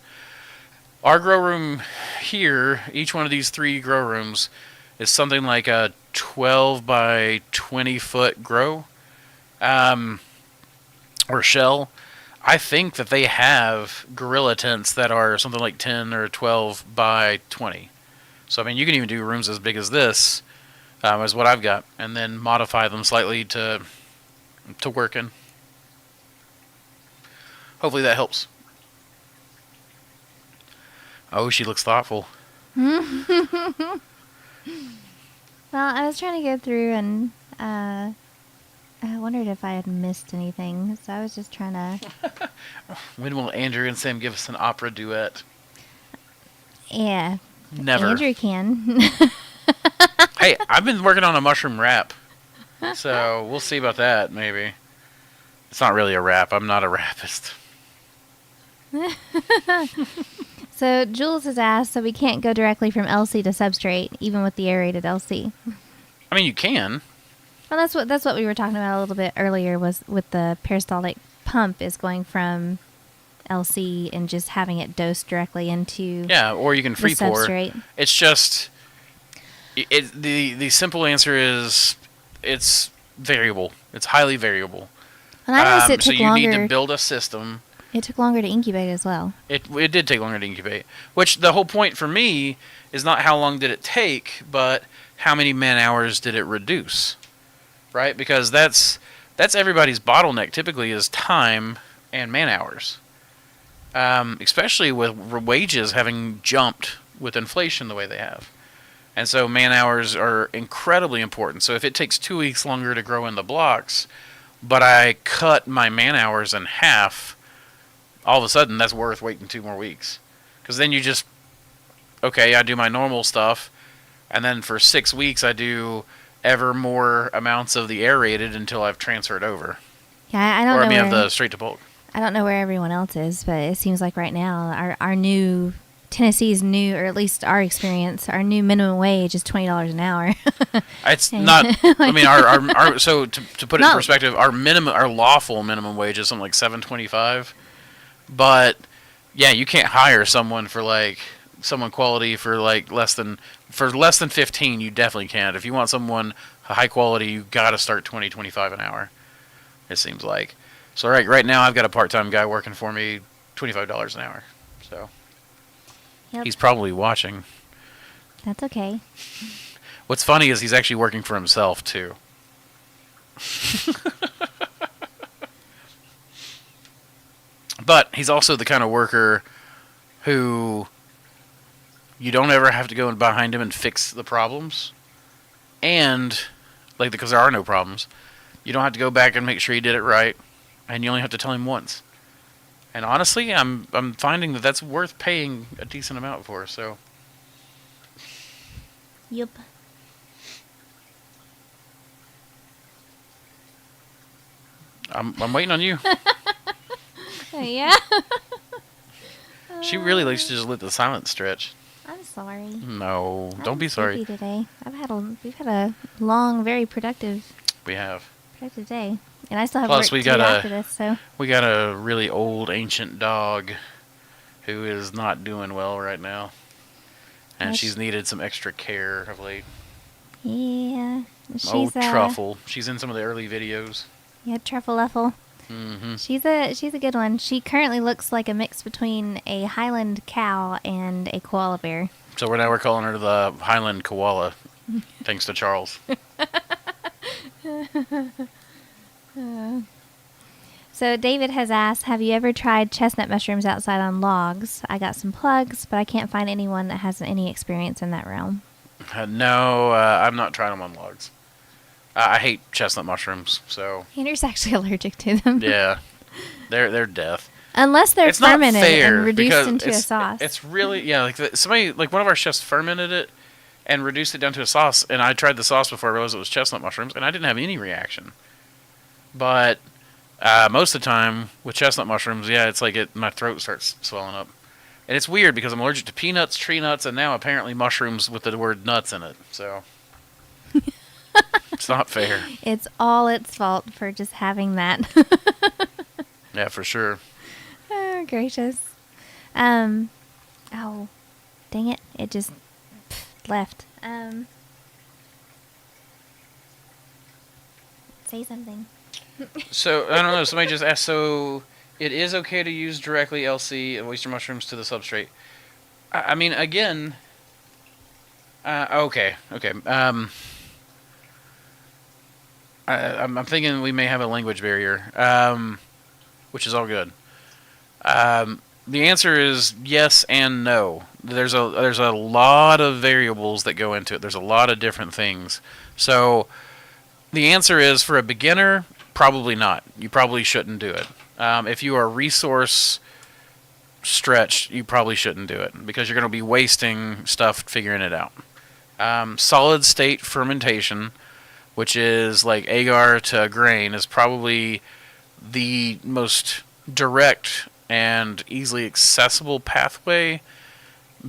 Our grow room here, each one of these 3 grow rooms, is something like a 12 by 20 foot grow or shell. I think that they have gorilla tents that are something like 10 or 12 by 20. So, you can even do rooms as big as this, as what I've got, and then modify them slightly to work in. Hopefully that helps. Oh, she looks thoughtful. Well, I was trying to go through and I wondered if I had missed anything, so I was just trying to... When will Andrew and Sam give us an opera duet? Yeah. Never. Andrew can. Hey, I've been working on a mushroom rap, so we'll see about that, maybe. It's not really a rap. I'm not a rapist. So Jules has asked, so we can't go directly from LC to substrate, even with the aerated LC. I mean, you can. Well, that's what we were talking about a little bit earlier. Was with the peristaltic pump is going from LC and just having it dosed directly into Or you can free the pour. substrate. It's just the simple answer is it's variable. It's highly variable. And I noticed it so took you longer. need to build a system. It took longer to incubate as well. It did take longer to incubate. Which the whole point for me is not how long did it take, but how many man hours did it reduce, right? Because that's everybody's bottleneck. Typically, is time and man hours. Especially with wages having jumped with inflation the way they have. And so man hours are incredibly important. So if it takes 2 weeks longer to grow in the blocks, but I cut my man hours in half, all of a sudden that's worth waiting 2 more weeks. Because then you just, I do my normal stuff, and then for 6 weeks I do ever more amounts of the aerated until I've transferred over. Yeah, I don't know. Of the straight to bulk. I don't know where everyone else is, but it seems like right now our new Tennessee's new, or at least our experience, our new minimum wage is $20 an hour. It's not. I mean, our so to put it in perspective, our lawful minimum wage is something like $7.25. But yeah, you can't hire someone for someone quality for less than 15. You definitely can't. If you want someone high quality, you got to start $20-25 an hour. It seems like. So right now I've got a part-time guy working for me, $25 an hour. So Yep. He's probably watching. That's okay. What's funny is he's actually working for himself too. But he's also the kind of worker who you don't ever have to go behind him and fix the problems. And, because there are no problems, you don't have to go back and make sure he did it right. And you only have to tell him once. And honestly, I'm finding that that's worth paying a decent amount for, so. Yep. I'm waiting on you. Yeah. She really likes to just let the silence stretch. I'm sorry. No, don't be I'm sorry. sleepy today. We've had a long, very productive We have. day, and I still have Plus, work to do after this. So we got a really old ancient dog who is not doing well right now, and she's needed some extra care of late. yeah, She's Truffle. She's in some of the early videos. Yeah, Truffle. Mm-hmm. She's a good one. She currently looks like a mix between a Highland cow and a koala bear. So we're calling her the Highland Koala, thanks to Charles. So David has asked, have you ever tried chestnut mushrooms outside on logs? I got some plugs, but I can't find anyone that has any experience in that realm. No, I've not tried them on logs. I hate chestnut mushrooms, so. Andrew's actually allergic to them. Yeah, they're death. Unless they're It's not fermented fair and reduced because into a sauce. It's really, somebody, one of our chefs fermented it and reduced it down to a sauce, and I tried the sauce before I realized it was chestnut mushrooms, and I didn't have any reaction. But most of the time with chestnut mushrooms, it's my throat starts swelling up. And it's weird because I'm allergic to peanuts, tree nuts, and now apparently mushrooms with the word nuts in it. So it's not fair. It's all its fault for just having that. Yeah, for sure. Oh, gracious. Oh, dang it. It just left. Say something. So, I don't know. Somebody just asked, so it is okay to use directly LC and oyster mushrooms to the substrate. I mean, again, okay. I'm thinking we may have a language barrier, which is all good. The answer is yes and no. There's a lot of variables that go into it. There's a lot of different things. So the answer is, for a beginner, probably not. You probably shouldn't do it. If you are resource stretched, you probably shouldn't do it because you're going to be wasting stuff figuring it out. Solid state fermentation, which is like agar to grain, is probably the most direct and easily accessible pathway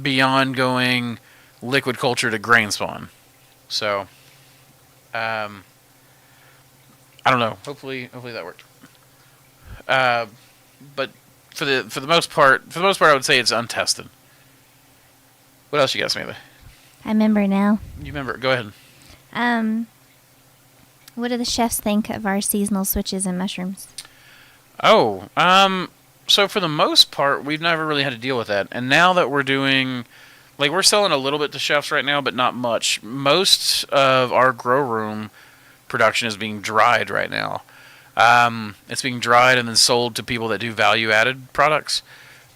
beyond going liquid culture to grain spawn. So, I don't know. Hopefully that worked. But for the most part, I would say it's untested. What else you got, Samantha? I remember now. You remember? Go ahead. What do the chefs think of our seasonal switches and mushrooms? Oh, so for the most part, we've never really had to deal with that. And now that we're doing, like, we're selling a little bit to chefs right now, but not much. Most of our grow room production is being dried right now. It's being dried and then sold to people that do value-added products.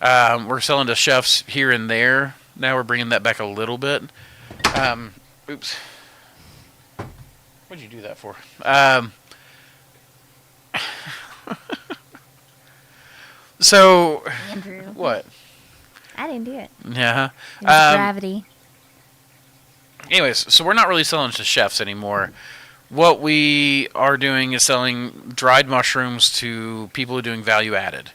We're selling to chefs here and there. Now we're bringing that back a little bit. Oops. What'd you do that for? So, Andrew. what? I didn't do it. Yeah. It was gravity. Anyways, so we're not really selling to chefs anymore. What we are doing is selling dried mushrooms to people who are doing value added.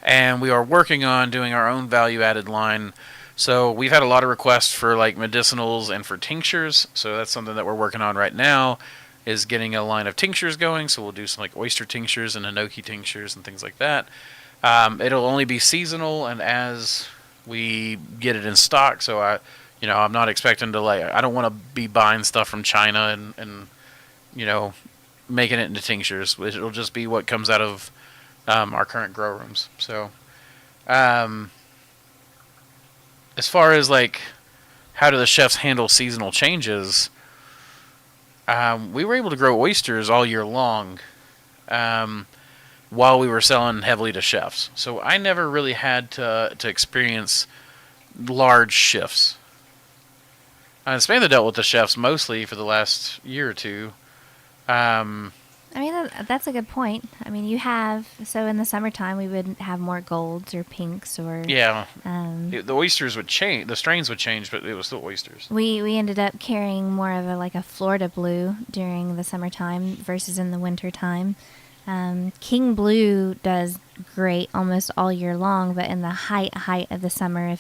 And we are working on doing our own value added line. So we've had a lot of requests for like medicinals and for tinctures. So that's something that we're working on right now, is getting a line of tinctures going. So we'll do some like oyster tinctures and inoculation tinctures and things like that. It'll only be seasonal and as we get it in stock. So I'm not expecting to I don't want to be buying stuff from China and making it into tinctures. It'll just be what comes out of our current grow rooms. So, as far as like how do the chefs handle seasonal changes, we were able to grow oysters all year long while we were selling heavily to chefs. So I never really had to experience large shifts. Samantha dealt with the chefs mostly for the last year or two. I mean, that's a good point. I mean, so in the summertime, we would have more golds or pinks or... Yeah. The oysters would change, the strains would change, but it was still oysters. We ended up carrying more of a Florida blue during the summertime versus in the wintertime. King Blue does great almost all year long, but in the height of the summer,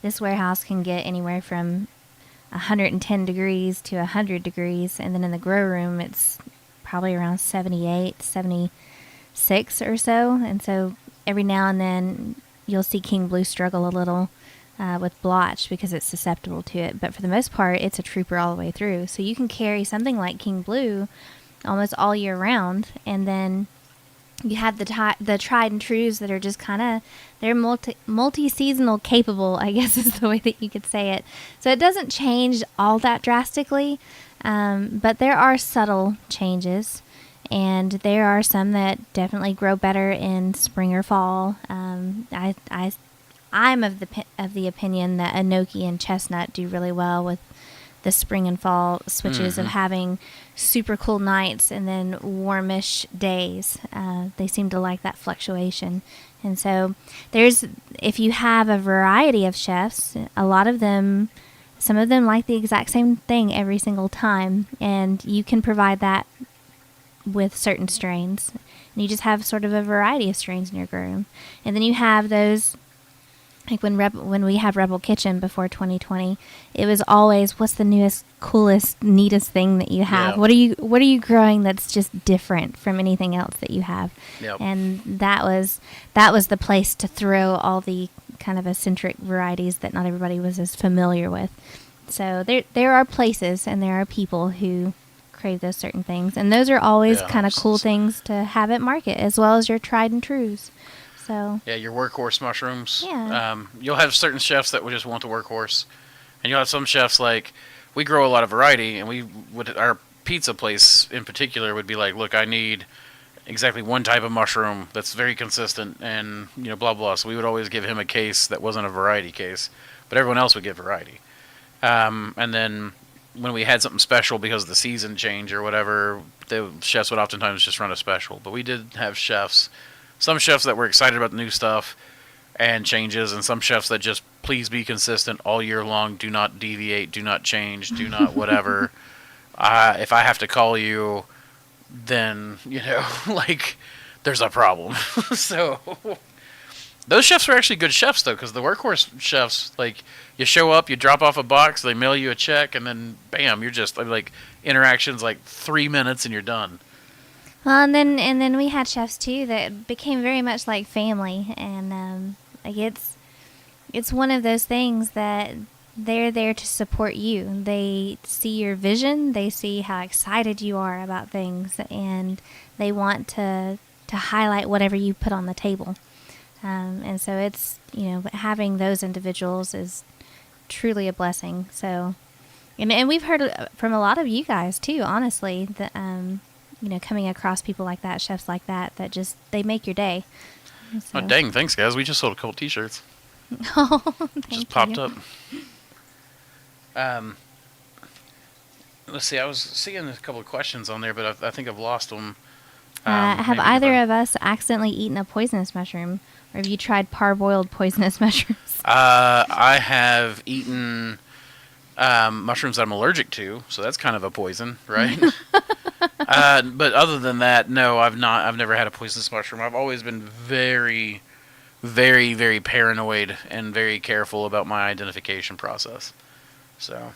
this warehouse can get anywhere from 110 degrees to 100 degrees, and then in the grow room, it's probably around 78, 76 or so. And so every now and then you'll see King Blue struggle a little with blotch because it's susceptible to it. But for the most part, it's a trooper all the way through. So you can carry something like King Blue almost all year round. And then you have the tried and trues that are just they're multi-seasonal capable, I guess is the way that you could say it. So it doesn't change all that drastically. But there are subtle changes, and there are some that definitely grow better in spring or fall. I'm of the opinion that enoki and chestnut do really well with the spring and fall switches of having super cool nights and then warmish days. They seem to like that fluctuation. And so if you have a variety of chefs, a lot of them, some of them like the exact same thing every single time, and you can provide that with certain strains. And you just have sort of a variety of strains in your grow room. And then you have those, like when we had Rebel Kitchen before 2020, it was always, what's the newest, coolest, neatest thing that you have? Yep. What are you growing that's just different from anything else that you have? Yep. And that was the place to throw all the kind of eccentric varieties that not everybody was as familiar with. So there are places and there are people who crave those certain things, and those are always kind of cool things to have at market, as well as your tried and trues. So your workhorse mushrooms. Yeah. You'll have certain chefs that would just want the workhorse, and you'll have some chefs like, we grow a lot of variety, and our pizza place in particular would be like, look, I need exactly one type of mushroom that's very consistent, and blah blah. So we would always give him a case that wasn't a variety case, but everyone else would get variety. And then when we had something special because of the season change or whatever, the chefs would oftentimes just run a special. But we did have some chefs that were excited about the new stuff and changes, and some chefs that just, please be consistent all year long, do not deviate, do not change, do not whatever. If I have to call you, then there's a problem. So Those chefs are actually good chefs, though, because the workhorse chefs, like, you show up, you drop off a box, they mail you a check, and then, bam, you're just, like, interactions, like, 3 minutes, and you're done. Well, and then we had chefs too that became very much like family, and like it's one of those things that they're there to support you. They see your vision, they see how excited you are about things, and they want to highlight whatever you put on the table. And so it's, having those individuals is truly a blessing. So, and we've heard from a lot of you guys too, honestly, that coming across people like that, chefs like that, that just, they make your day. So. Oh, dang, thanks, guys. We just sold a couple t-shirts. Oh, just popped up. Let's see, I was seeing a couple of questions on there, but I think I've lost them. Have either of us accidentally eaten a poisonous mushroom, or have you tried parboiled poisonous mushrooms? I have eaten mushrooms that I'm allergic to, so that's kind of a poison, right? But other than that, no, I've not. I've never had a poisonous mushroom. I've always been very, very, very paranoid and very careful about my identification process. So,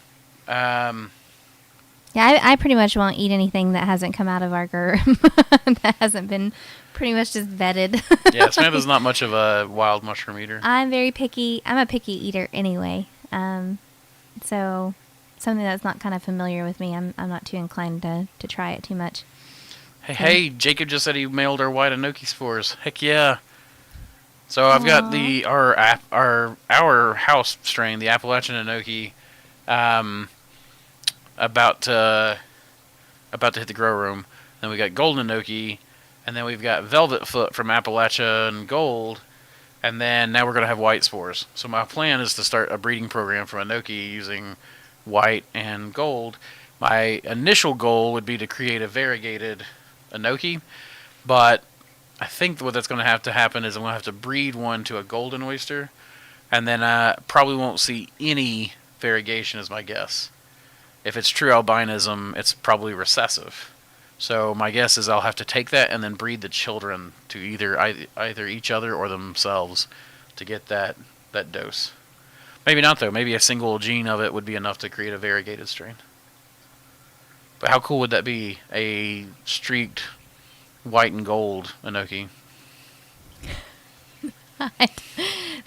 yeah, I pretty much won't eat anything that hasn't come out of our GURM, that hasn't been pretty much just vetted. Yeah, Samantha's not much of a wild mushroom eater. I'm very picky. I'm a picky eater anyway. So something that's not kind of familiar with me, I'm not too inclined to try it too much. Hey, Jacob just said he mailed our white enoki spores. Heck yeah. So I've got our house strain, the Appalachian enoki, about to hit the grow room. Then we got golden enoki, and then we've got velvet foot from Appalachian Gold, and then now we're going to have white spores. So my plan is to start a breeding program for enoki using white and gold. My initial goal would be to create a variegated enoki, but I think what that's going to have to happen is I'm going to have to breed one to a golden oyster, and then I probably won't see any variegation is my guess. If it's true albinism, it's probably recessive. So my guess is I'll have to take that and then breed the children to either each other or themselves to get that dose. Maybe not, though. Maybe a single gene of it would be enough to create a variegated strain. But how cool would that be? A streaked white and gold enoki.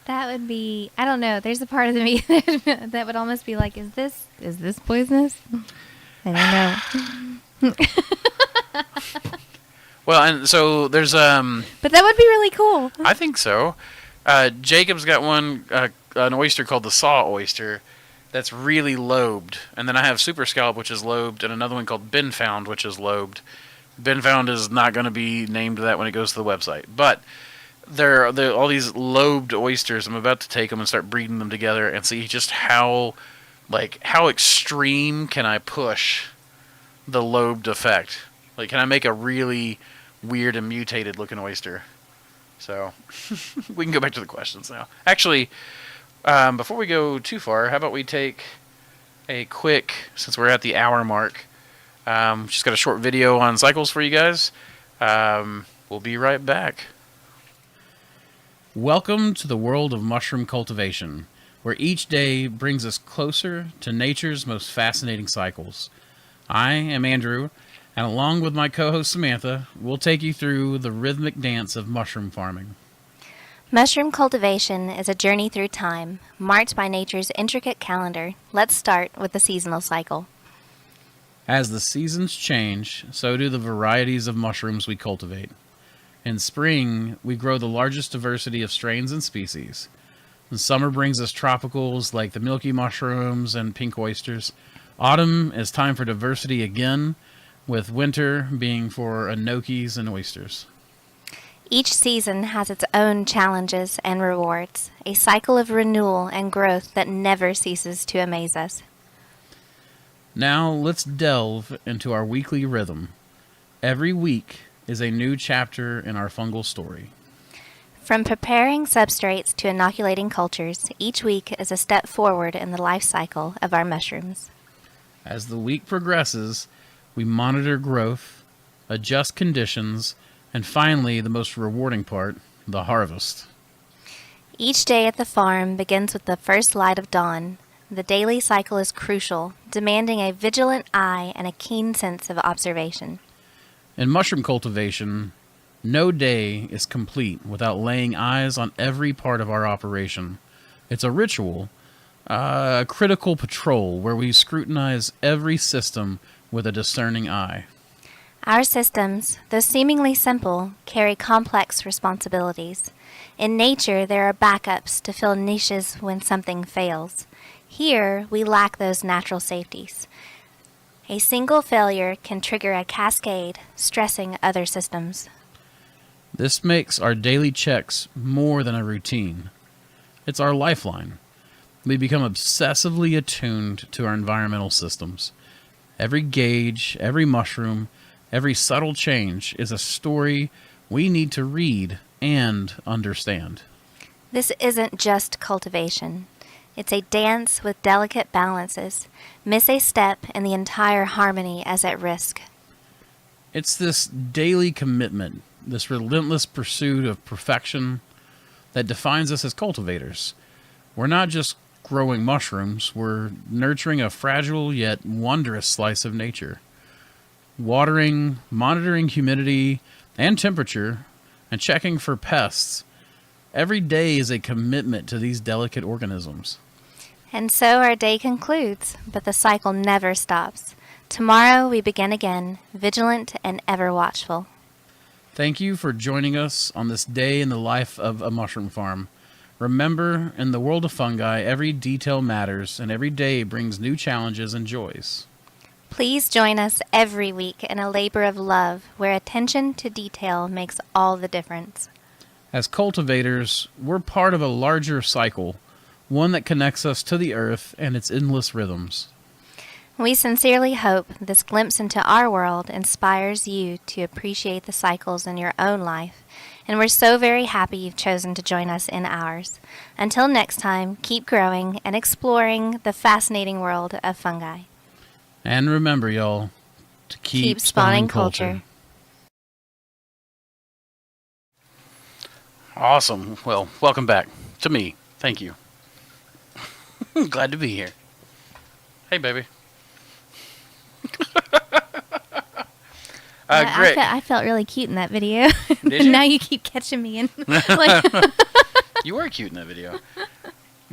That would be, I don't know, there's a part of me that would almost be like, is this poisonous? I don't know. Well, and so there's but that would be really cool. I think so. Jacob's got one, an oyster called the saw oyster that's really lobed, and then I have super scallop, which is lobed, and another one called binfound, which is lobed. Binfound is not going to be named that when it goes to the website, but there are all these lobed oysters. I'm about to take them and start breeding them together and see just how extreme can I push the lobed effect. Like, can I make a really weird and mutated looking oyster? So we can go back to the questions now. Actually, before we go too far, how about we take a quick, since we're at the hour mark, just got a short video on cycles for you guys. We'll be right back. Welcome to the world of mushroom cultivation, where each day brings us closer to nature's most fascinating cycles. I am Andrew, and along with my co-host Samantha, we'll take you through the rhythmic dance of mushroom farming. Mushroom cultivation is a journey through time, marked by nature's intricate calendar. Let's start with the seasonal cycle. As the seasons change, so do the varieties of mushrooms we cultivate. In spring, we grow the largest diversity of strains and species. And summer brings us tropicals like the milky mushrooms and pink oysters. Autumn is time for diversity again, with winter being for enokis and oysters. Each season has its own challenges and rewards, a cycle of renewal and growth that never ceases to amaze us. Now let's delve into our weekly rhythm. Every week is a new chapter in our fungal story. From preparing substrates to inoculating cultures, each week is a step forward in the life cycle of our mushrooms. As the week progresses, we monitor growth, adjust conditions, and finally, the most rewarding part, the harvest. Each day at the farm begins with the first light of dawn. The daily cycle is crucial, demanding a vigilant eye and a keen sense of observation. In mushroom cultivation, no day is complete without laying eyes on every part of our operation. It's a ritual, a critical patrol where we scrutinize every system with a discerning eye. Our systems, though seemingly simple, carry complex responsibilities. In nature, there are backups to fill niches when something fails. Here, we lack those natural safeties. A single failure can trigger a cascade, stressing other systems. This makes our daily checks more than a routine. It's our lifeline. We become obsessively attuned to our environmental systems. Every gauge, every mushroom, every subtle change is a story we need to read and understand. This isn't just cultivation. It's a dance with delicate balances. Miss a step and the entire harmony is at risk. It's this daily commitment, this relentless pursuit of perfection that defines us as cultivators. We're not just growing mushrooms, we're nurturing a fragile yet wondrous slice of nature. Watering, monitoring humidity and temperature, and checking for pests. Every day is a commitment to these delicate organisms. And so our day concludes, but the cycle never stops. Tomorrow we begin again, vigilant and ever watchful. Thank you for joining us on this day in the life of a mushroom farm. Remember, in the world of fungi, every detail matters, and every day brings new challenges and joys. Please join us every week in a labor of love where attention to detail makes all the difference. As cultivators, we're part of a larger cycle, one that connects us to the earth and its endless rhythms. We sincerely hope this glimpse into our world inspires you to appreciate the cycles in your own life, and we're so very happy you've chosen to join us in ours. Until next time, keep growing and exploring the fascinating world of fungi. And remember, y'all, to keep spawning culture. Awesome. Well, welcome back to me. Thank you. Glad to be here. Hey, baby. Great. I felt really cute in that video. Did you? Now you keep catching me in. Like, You were cute in that video.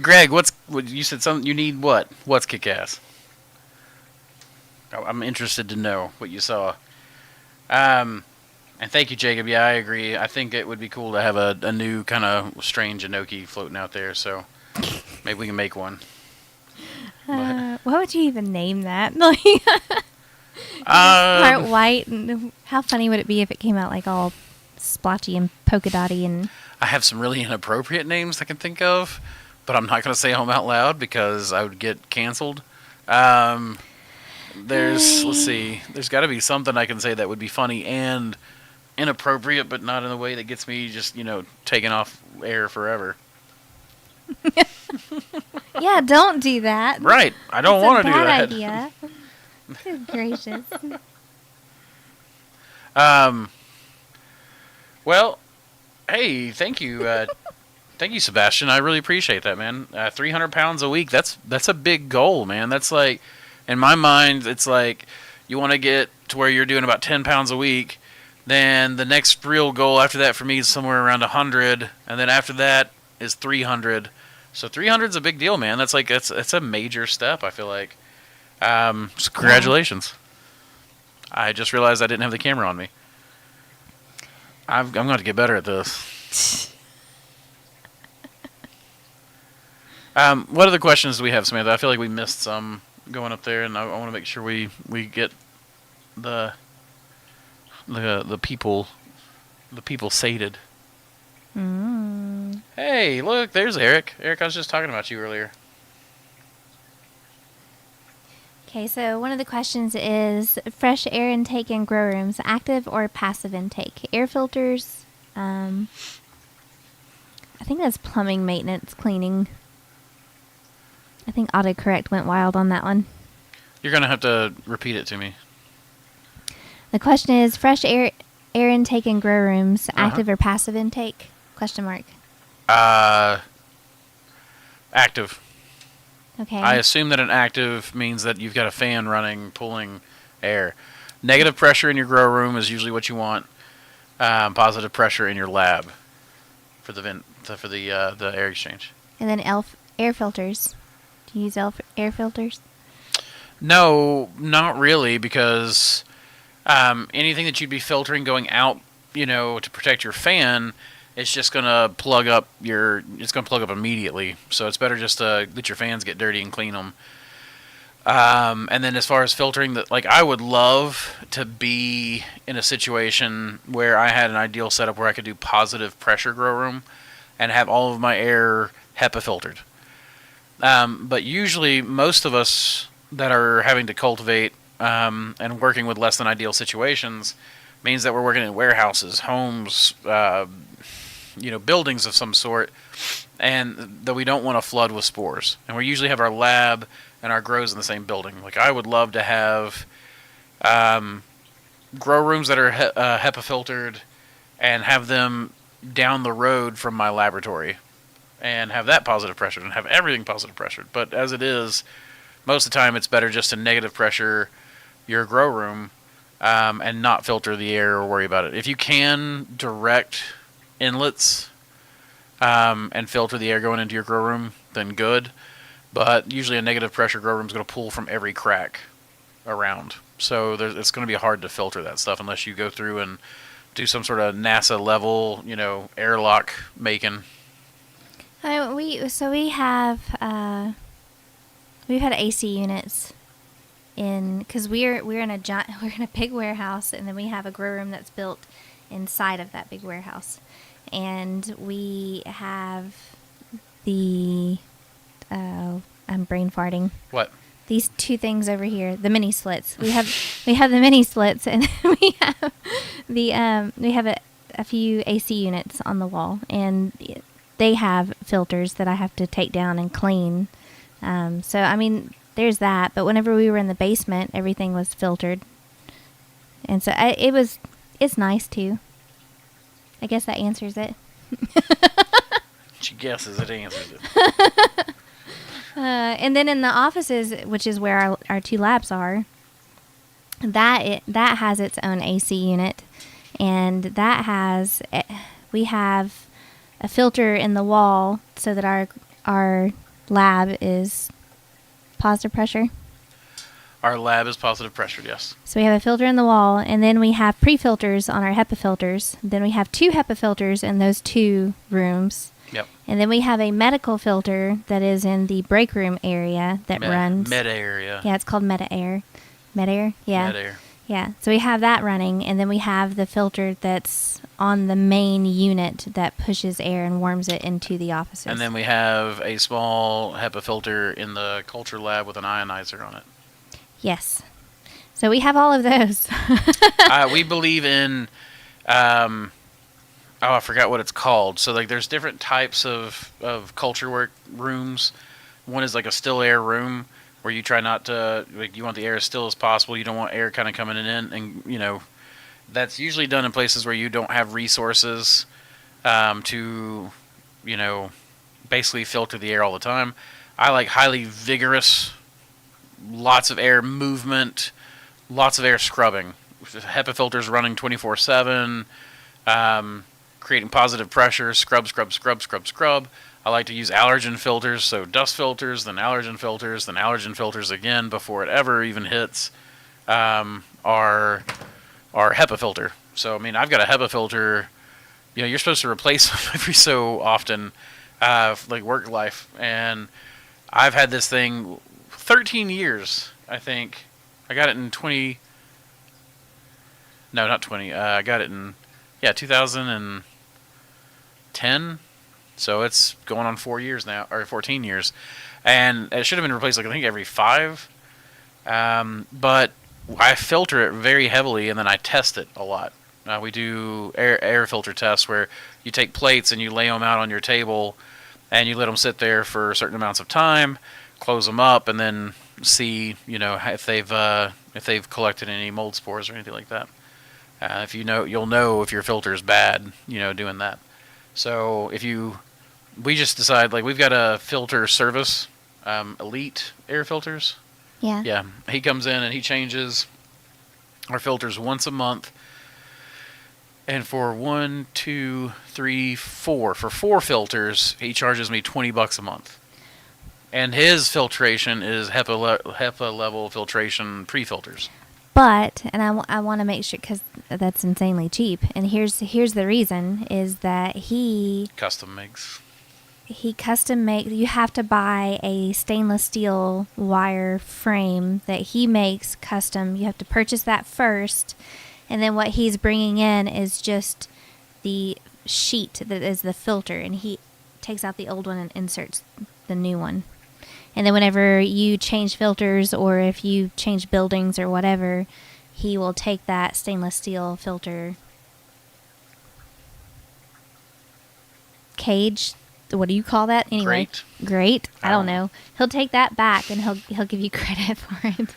Greg, what you said? Something you need? What? What's kick-ass? I'm interested to know what you saw. And thank you, Jacob. Yeah, I agree. I think it would be cool to have a new kind of strange enoki floating out there. So maybe we can make one. what would you even name that? Like, part white. And how funny would it be if it came out like all splotchy and polka dotty and? I have some really inappropriate names I can think of, but I'm not going to say them out loud because I would get canceled. Let's see. There's got to be something I can say that would be funny and inappropriate, but not in a way that gets me just, taken off air forever. Yeah, don't do that. Right. I don't want to do that. Bad idea. Good gracious. Well, hey, thank you. Thank you, Sebastian. I really appreciate that, man. 300 pounds a week. That's a big goal, man. That's like, in my mind, it's like you want to get to where you're doing about 10 pounds a week. Then the next real goal after that for me is somewhere around 100. And then after that is 300. So 300 is a big deal, man. That's like, it's a major step, I feel like. So congratulations. Yeah. I just realized I didn't have the camera on me. I'm going to get better at this. What other questions do we have, Samantha? I feel like we missed some going up there, and I want to make sure we get the people sated. Mm. Hey, look, there's Eric. Eric, I was just talking about you earlier. Okay, so one of the questions is fresh air intake in grow rooms, active or passive intake? Air filters, I think that's plumbing maintenance, cleaning. I think autocorrect went wild on that one. You're going to have to repeat it to me. The question is fresh air intake in grow rooms, active or passive intake? Question mark. Active. Okay. I assume that an active means that you've got a fan running, pulling air. Negative pressure in your grow room is usually what you want. Positive pressure in your lab for the air exchange. And then air filters. Do you use air filters? No, not really, because anything that you'd be filtering going out, to protect your fan, it's just gonna plug up immediately. So it's better just to let your fans get dirty and clean them. And then as far as filtering, I would love to be in a situation where I had an ideal setup where I could do positive pressure grow room and have all of my air HEPA filtered. But usually most of us that are having to cultivate and working with less than ideal situations means that we're working in warehouses, homes, buildings of some sort, and that we don't want to flood with spores. And we usually have our lab and our grows in the same building. I would love to have grow rooms that are HEPA filtered and have them down the road from my laboratory and have that positive pressured and have everything positive pressured. But as it is, most of the time it's better just to negative pressure your grow room and not filter the air or worry about it. If you can direct inlets and filter the air going into your grow room, then good. But usually a negative pressure grow room is going to pull from every crack around. So it's going to be hard to filter that stuff unless you go through and do some sort of NASA level, airlock making. We have we've had AC units because we're in a big warehouse, and then we have a grow room that's built inside of that big warehouse, and we have I'm brain farting. What? These two things over here, the mini slits. We have the mini slits, and we have a few AC units on the wall, and they have filters that I have to take down and clean. There's that. But whenever we were in the basement, everything was filtered, and so it's nice too. I guess that answers it. She guesses it answers it. And then in the offices, which is where our two labs are, that has its own AC unit, and we have a filter in the wall so that our lab is positive pressure. Our lab is positive pressured, yes. So we have a filter in the wall, and then we have pre-filters on our HEPA filters. Then we have 2 HEPA filters in those 2 rooms. Yep. And then we have a medical filter that is in the break room area that runs. Meta-air, yeah. Yeah, it's called Meta-air. Meta-air? Yeah. Meta-air. Yeah. So we have that running, and then we have the filter that's on the main unit that pushes air and warms it into the offices. And then we have a small HEPA filter in the culture lab with an ionizer on it. Yes. So we have all of those. We believe in... I forgot what it's called. So there's different types of culture work rooms. One is a still air room where you try not to, you want the air as still as possible. You don't want air kind of coming in, and that's usually done in places where you don't have resources to basically filter the air all the time. I like highly vigorous, lots of air movement, lots of air scrubbing. HEPA filters running 24/7. Creating positive pressure, scrub. I like to use allergen filters, so dust filters, then allergen filters again before it ever even hits our HEPA filter. So, I've got a HEPA filter, you're supposed to replace them every so often, work life, and I've had this thing 13 years, I think. I got it in I got it in 2010. So it's going on 4 years now, or 14 years. And it should have been replaced, I think, every 5. But I filter it very heavily, and then I test it a lot. We do air filter tests where you take plates and you lay them out on your table, and you let them sit there for certain amounts of time, close them up, and then see, if they've collected any mold spores or anything like that. If you'll know if your filter is bad, doing that. So if you we just decide, like, we've got a filter service, Elite air filters. Yeah. Yeah, he comes in and he changes our filters once a month. And for 1, 2, 3, 4, for 4 filters, he charges me $20 a month. And his filtration is HEPA level filtration pre-filters. But, and I want to make sure, because that's insanely cheap. And here's the reason, is that he Custom makes. custom makes. You have to buy a stainless steel wire frame that he makes custom. You have to purchase that first, and then what he's bringing in is just the sheet that is the filter, and he takes out the old one and inserts the new one. And then whenever you change filters, or if you change buildings or whatever, he will take that stainless steel filter cage. What do you call that? Anyway, Grate. I don't know. He'll take that back and he'll give you credit for it.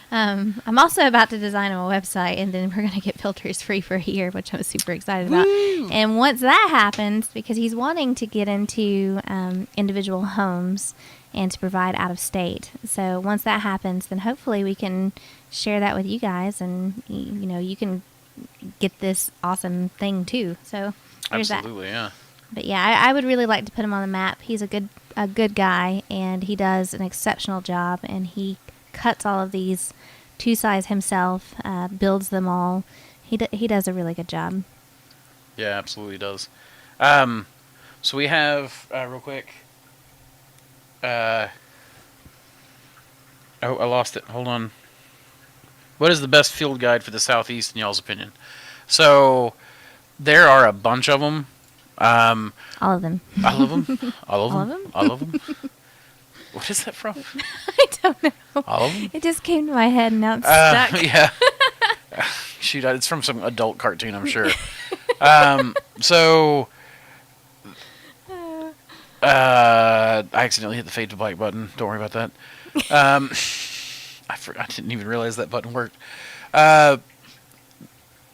I'm also about to design him a website, and then we're gonna get filters free for a year, which I'm super excited about. And once that happens, because he's wanting to get into individual homes and to provide out of state. So once that happens, then hopefully we can share that with you guys, and you can get this awesome thing too. So there's Absolutely, yeah. But yeah, I would really like to put him on the map. He's a good guy, and he does an exceptional job, and he cuts all of these to size himself, builds them all. He does a really good job. Yeah, absolutely does. So we have, real quick, oh, I lost it. Hold on. What is the best field guide for the Southeast in y'all's opinion? So there are a bunch of them. All of them. I love them. All of All them. of them? All of them. What is that from? I don't know. All of them? It just came to my head, and now it's stuck. Yeah. Shoot, it's from some adult cartoon, I'm sure. So, I accidentally hit the fade to black button. Don't worry about that. I didn't even realize that button worked.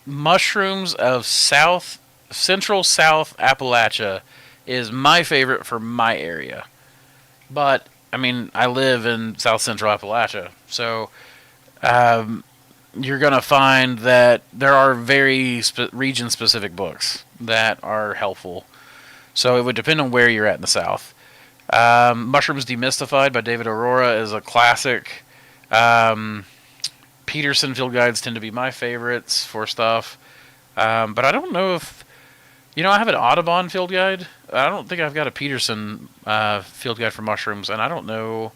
Mushrooms of Central South Appalachia is my favorite for my area. But, I mean, I live in South Central Appalachia, so you're going to find that there are very region-specific books that are helpful. So it would depend on where you're at in the South. Mushrooms Demystified by David Aurora is a classic. Peterson field guides tend to be my favorites for stuff. But I don't know if... I have an Audubon field guide. I don't think I've got a Peterson field guide for mushrooms, and I don't know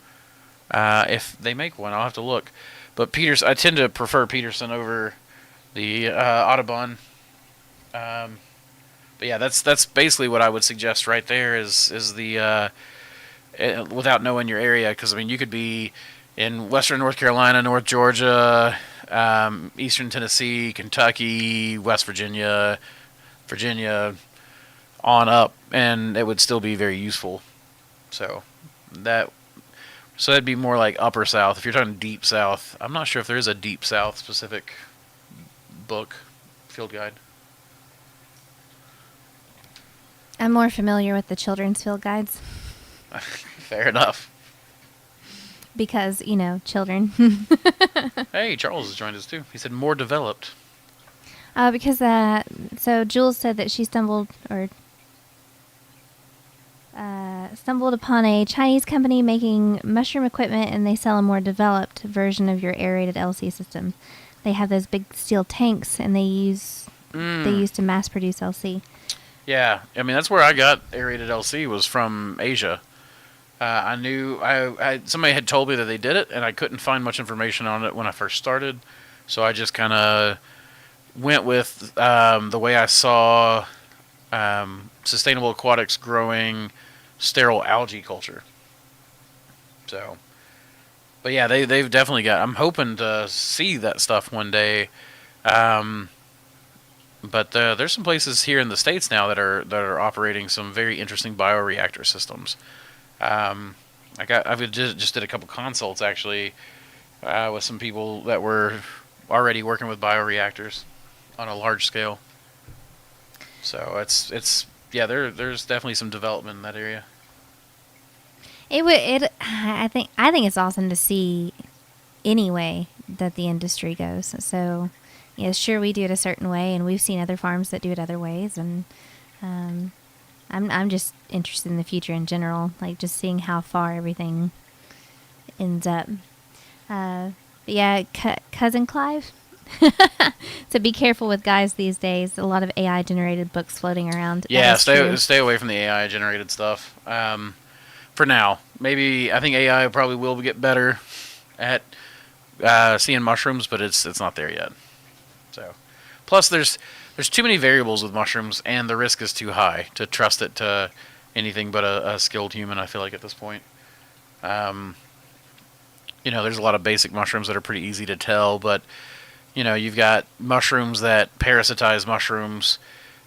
if they make one. I'll have to look. But I tend to prefer Peterson over the Audubon. But yeah, that's basically what I would suggest right there is the without knowing your area, because I mean you could be in Western North Carolina, North Georgia, Eastern Tennessee, Kentucky, West Virginia, on up, and it would still be very useful. So that'd be more like Upper South. If you're talking Deep South, I'm not sure if there is a Deep South specific book field guide. I'm more familiar with the children's field guides. Fair enough. Because, children. Hey, Charles has joined us too. He said more developed. So Jules said that she stumbled upon a Chinese company making mushroom equipment, and they sell a more developed version of your aerated LC system. They have those big steel tanks, and they use to mass produce LC. Yeah, I mean that's where I got aerated LC was from Asia. I knew somebody had told me that they did it, and I couldn't find much information on it when I first started, so I just kind of went with the way I saw Sustainable Aquatics growing sterile algae culture. So, but yeah, they've definitely got. I'm hoping to see that stuff one day. But there's some places here in the States now that are operating some very interesting bioreactor systems. I've just did a couple consults actually with some people that were already working with bioreactors on a large scale. So it's yeah, there's definitely some development in that area. I think it's awesome to see anyway that the industry goes. So, yeah, sure we do it a certain way, and we've seen other farms that do it other ways, and um, I'm just interested in the future in general, like just seeing how far everything ends up. But yeah, cousin Clive. So be careful with guys these days. A lot of AI generated books floating around. Yeah, That is true. stay away from the AI generated stuff. For now, maybe I think AI probably will get better at seeing mushrooms, but it's not there yet. So, plus there's too many variables with mushrooms, and the risk is too high to trust it to anything but a skilled human. I feel like at this point, there's a lot of basic mushrooms that are pretty easy to tell, but you've got mushrooms that parasitize mushrooms,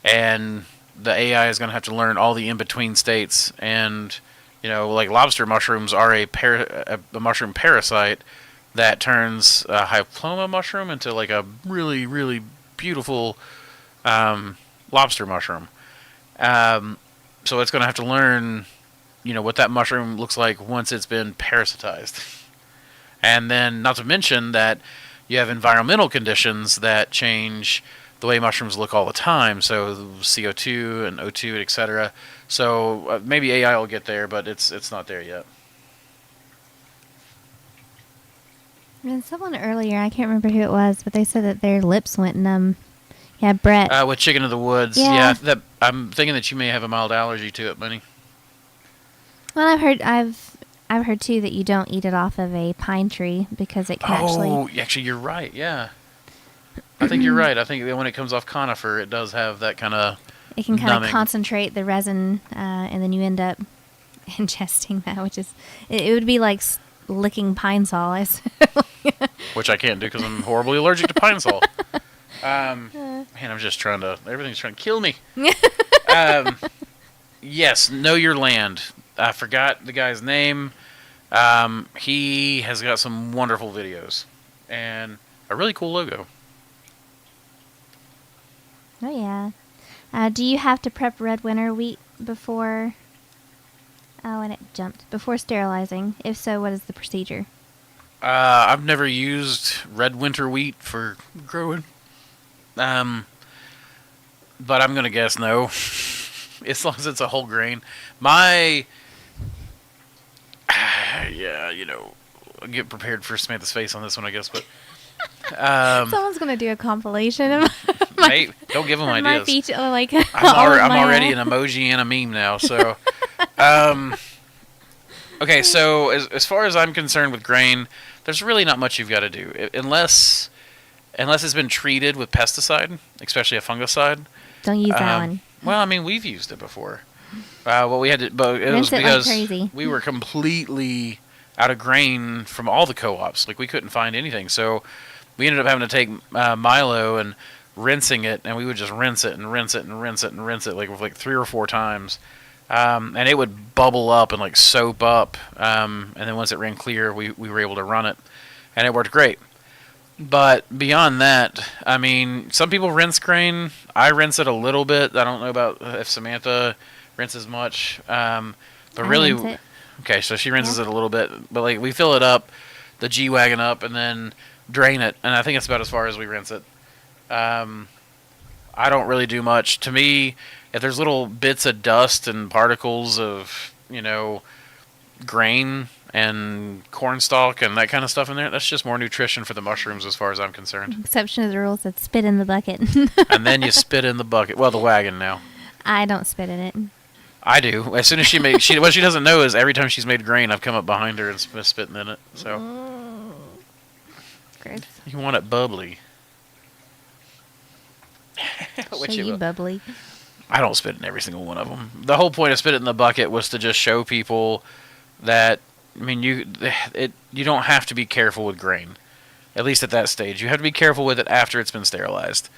and the AI is going to have to learn all the in-between states. And, like lobster mushrooms are a mushroom parasite that turns a hyploma mushroom into like a really, really beautiful lobster mushroom. So it's going to have to learn, what that mushroom looks like once it's been parasitized. And then, not to mention that you have environmental conditions that change the way mushrooms look all the time. So CO2 and O2, etc. So maybe AI will get there, but it's not there yet. And someone earlier, I can't remember who it was, but they said that their lips went numb. Yeah, Brett. With chicken of the woods, Yeah. I'm thinking that you may have a mild allergy to it, Bunny. Well, I've heard too that you don't eat it off of a pine tree because it can actually, you're right. Yeah, I think you're right. I think when it comes off conifer, it does have that kind of. It can kind of concentrate the resin, and then you end up ingesting that, which is it would be like licking pine sol. Which I can't do because I'm horribly allergic to pine sol. Man, I'm just everything's trying to kill me. Yes, know your land. I forgot the guy's name. He has got some wonderful videos and a really cool logo. Oh yeah. Do you have to prep red winter wheat before? Oh, and it jumped. Before sterilizing. If so, what is the procedure? I've never used red winter wheat for growing. But I'm gonna guess no. As long as it's a whole grain. I'll get prepared for Samantha's face on this one, I guess. But someone's gonna do a compilation of don't give them ideas. My feature, like I'm already an emoji and a meme now. So, okay. So as far as I'm concerned with grain, there's really not much you've got to do unless it's been treated with pesticide, especially a fungicide. Don't use that one. Well, I mean, we've used it before. What we had to, but it was because we were completely out of grain from all the co-ops. Like we couldn't find anything, so we ended up having to take Milo and rinsing it, and we would just rinse it and rinse it and rinse it and rinse it like 3 or 4 times, and it would bubble up and like soap up, and then once it ran clear, we were able to run it, and it worked great. But beyond that, I mean, some people rinse grain. I rinse it a little bit. I don't know about if Samantha rinses much, but really, okay. So she rinses it a little bit, but like we fill it up, the G-Wagon up, and then drain it, and I think it's about as far as we rinse it. I don't really do much. To me, if there's little bits of dust and particles of grain and cornstalk and that kind of stuff in there, that's just more nutrition for the mushrooms as far as I'm concerned. Exception to the rules that spit in the bucket. And then you spit in the bucket. Well, the wagon now. I don't spit in it. I do. As soon as what she doesn't know is every time she's made grain, I've come up behind her and spitting in it. So. Gross. You want it bubbly. Show you bubbly. I don't spit in every single one of them. The whole point of spit it in the bucket was to just show people that, I mean, you don't have to be careful with grain, at least at that stage. You have to be careful with it after it's been sterilized.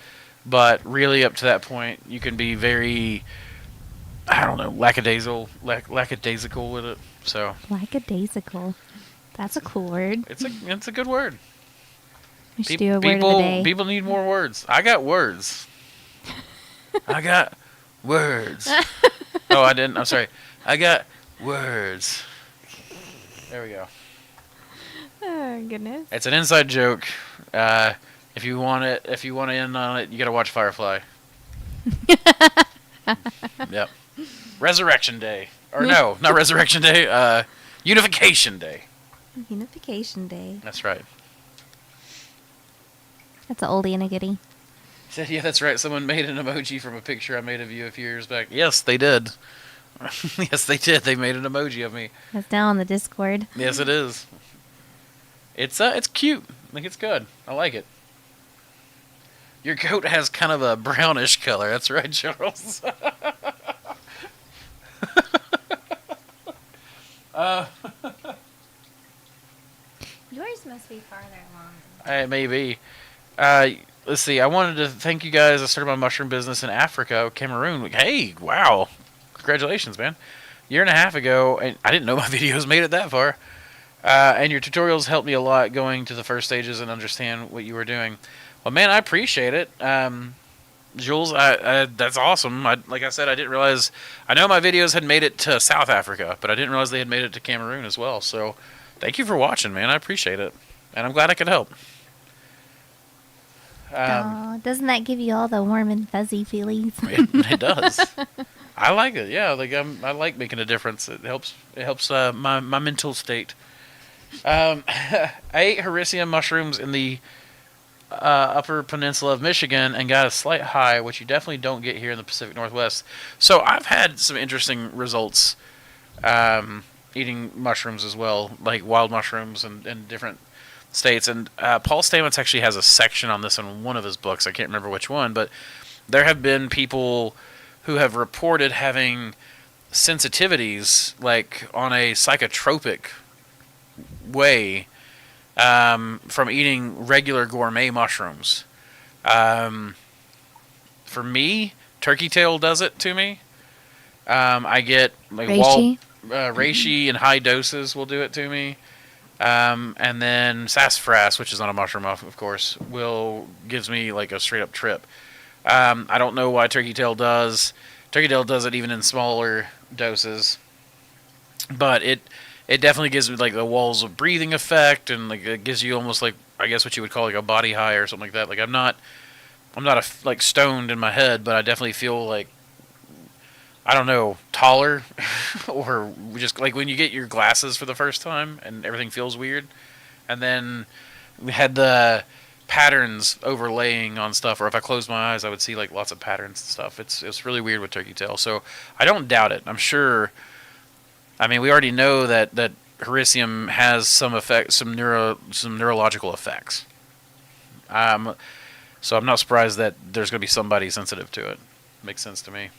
But really, up to that point, you can be very, I don't know, lackadaisical with it. So lackadaisical, that's a cool word. It's a good word. We should do a word of the day. People need more words. I got words. I got words. Oh, I didn't. I'm sorry. I got words. There we go. Oh goodness. It's an inside joke. If you want to end on it, you got to watch Firefly. Yep. Resurrection Day. Or no, not Resurrection Day. Unification Day. Unification Day. That's right. That's an oldie and a goodie. Said, yeah, that's right. Someone made an emoji from a picture I made of you a few years back. Yes, they did. Yes, they did. They made an emoji of me. That's now on the Discord. Yes, it is. It's cute. I think it's good. I like it. Your coat has kind of a brownish color. That's right, Charles. Yours must be farther along. It may be. Let's see. I wanted to thank you guys. I started my mushroom business in Africa, Cameroon. Hey, wow. Congratulations, man. A year and a half ago, and I didn't know my videos made it that far. And your tutorials helped me a lot going to the first stages and understand what you were doing. Well, man, I appreciate it. Jules, that's awesome. Like I said, I didn't realize. I know my videos had made it to South Africa, but I didn't realize they had made it to Cameroon as well. So thank you for watching, man. I appreciate it. And I'm glad I could help. Doesn't that give you all the warm and fuzzy feelings? It does. I like it. Yeah, I like making a difference. It helps. It helps my mental state. I ate Hericium mushrooms in the upper peninsula of Michigan and got a slight high, which you definitely don't get here in the Pacific Northwest. So I've had some interesting results eating mushrooms as well, like wild mushrooms and different states. And Paul Stamets actually has a section on this in one of his books. I can't remember which one, but there have been people who have reported having sensitivities, like on a psychotropic way, from eating regular gourmet mushrooms. For me, turkey tail does it to me. I get like reishi in high doses will do it to me. And then sassafras, which is not a mushroom, of course, gives me like a straight up trip. I don't know why turkey tail does. Turkey tail does it even in smaller doses, but it definitely gives me like the walls of breathing effect, and like it gives you almost like, I guess, what you would call like a body high or something like that. Like I'm not like stoned in my head, but I definitely feel like, I don't know, taller, or just like when you get your glasses for the first time and everything feels weird, and then we had the patterns overlaying on stuff, or if I closed my eyes, I would see like lots of patterns and stuff. It's really weird with turkey tail, so I don't doubt it. I'm sure. I mean, we already know that Hericium has some effect, some neurological effects. So I'm not surprised that there's going to be somebody sensitive to it. Makes sense to me.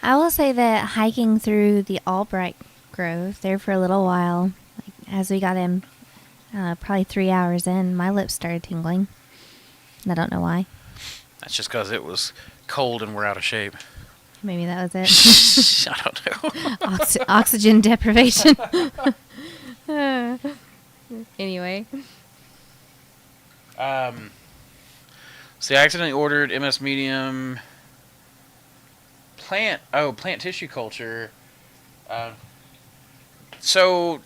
I will say that hiking through the Albright Grove there for a little while, like, as we got in, probably 3 hours in, my lips started tingling. I don't know why. That's just because it was cold and we're out of shape. Maybe that was it. I don't know. Oxygen deprivation. Anyway. See, I accidentally ordered MS medium plant tissue culture. So,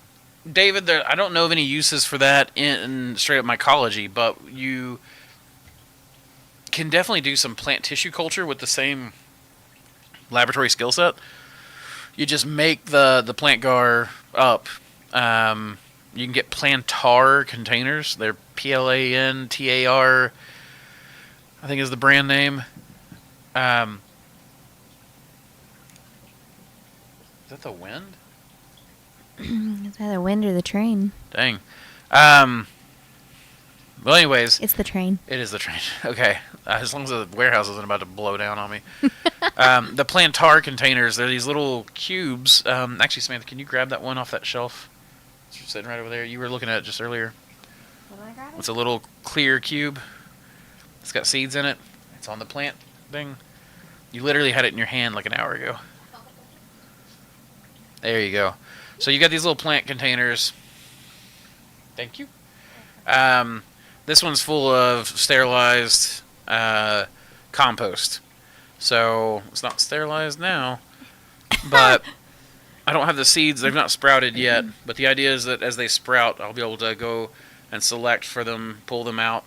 David, I don't know of any uses for that in straight up mycology, but you can definitely do some plant tissue culture with the same laboratory skill set. You just make the plant gar up. You can get plantar containers. They're PLANTAR, I think is the brand name. Is that the wind? It's either wind or the train. Dang. Well, anyways. It's the train. It is the train. Okay. As long as the warehouse isn't about to blow down on me. The plantar containers, they're these little cubes. Actually, Samantha, can you grab that one off that shelf? It's sitting right over there. You were looking at it just earlier. Will I grab it? It's a little clear cube. It's got seeds in it. It's on the plant thing. You literally had it in your hand like an hour ago. There you go. So you got these little plant containers. Thank you. This one's full of sterilized compost. So it's not sterilized now, but I don't have the seeds. They've not sprouted yet, but the idea is that as they sprout, I'll be able to go and select for them, pull them out,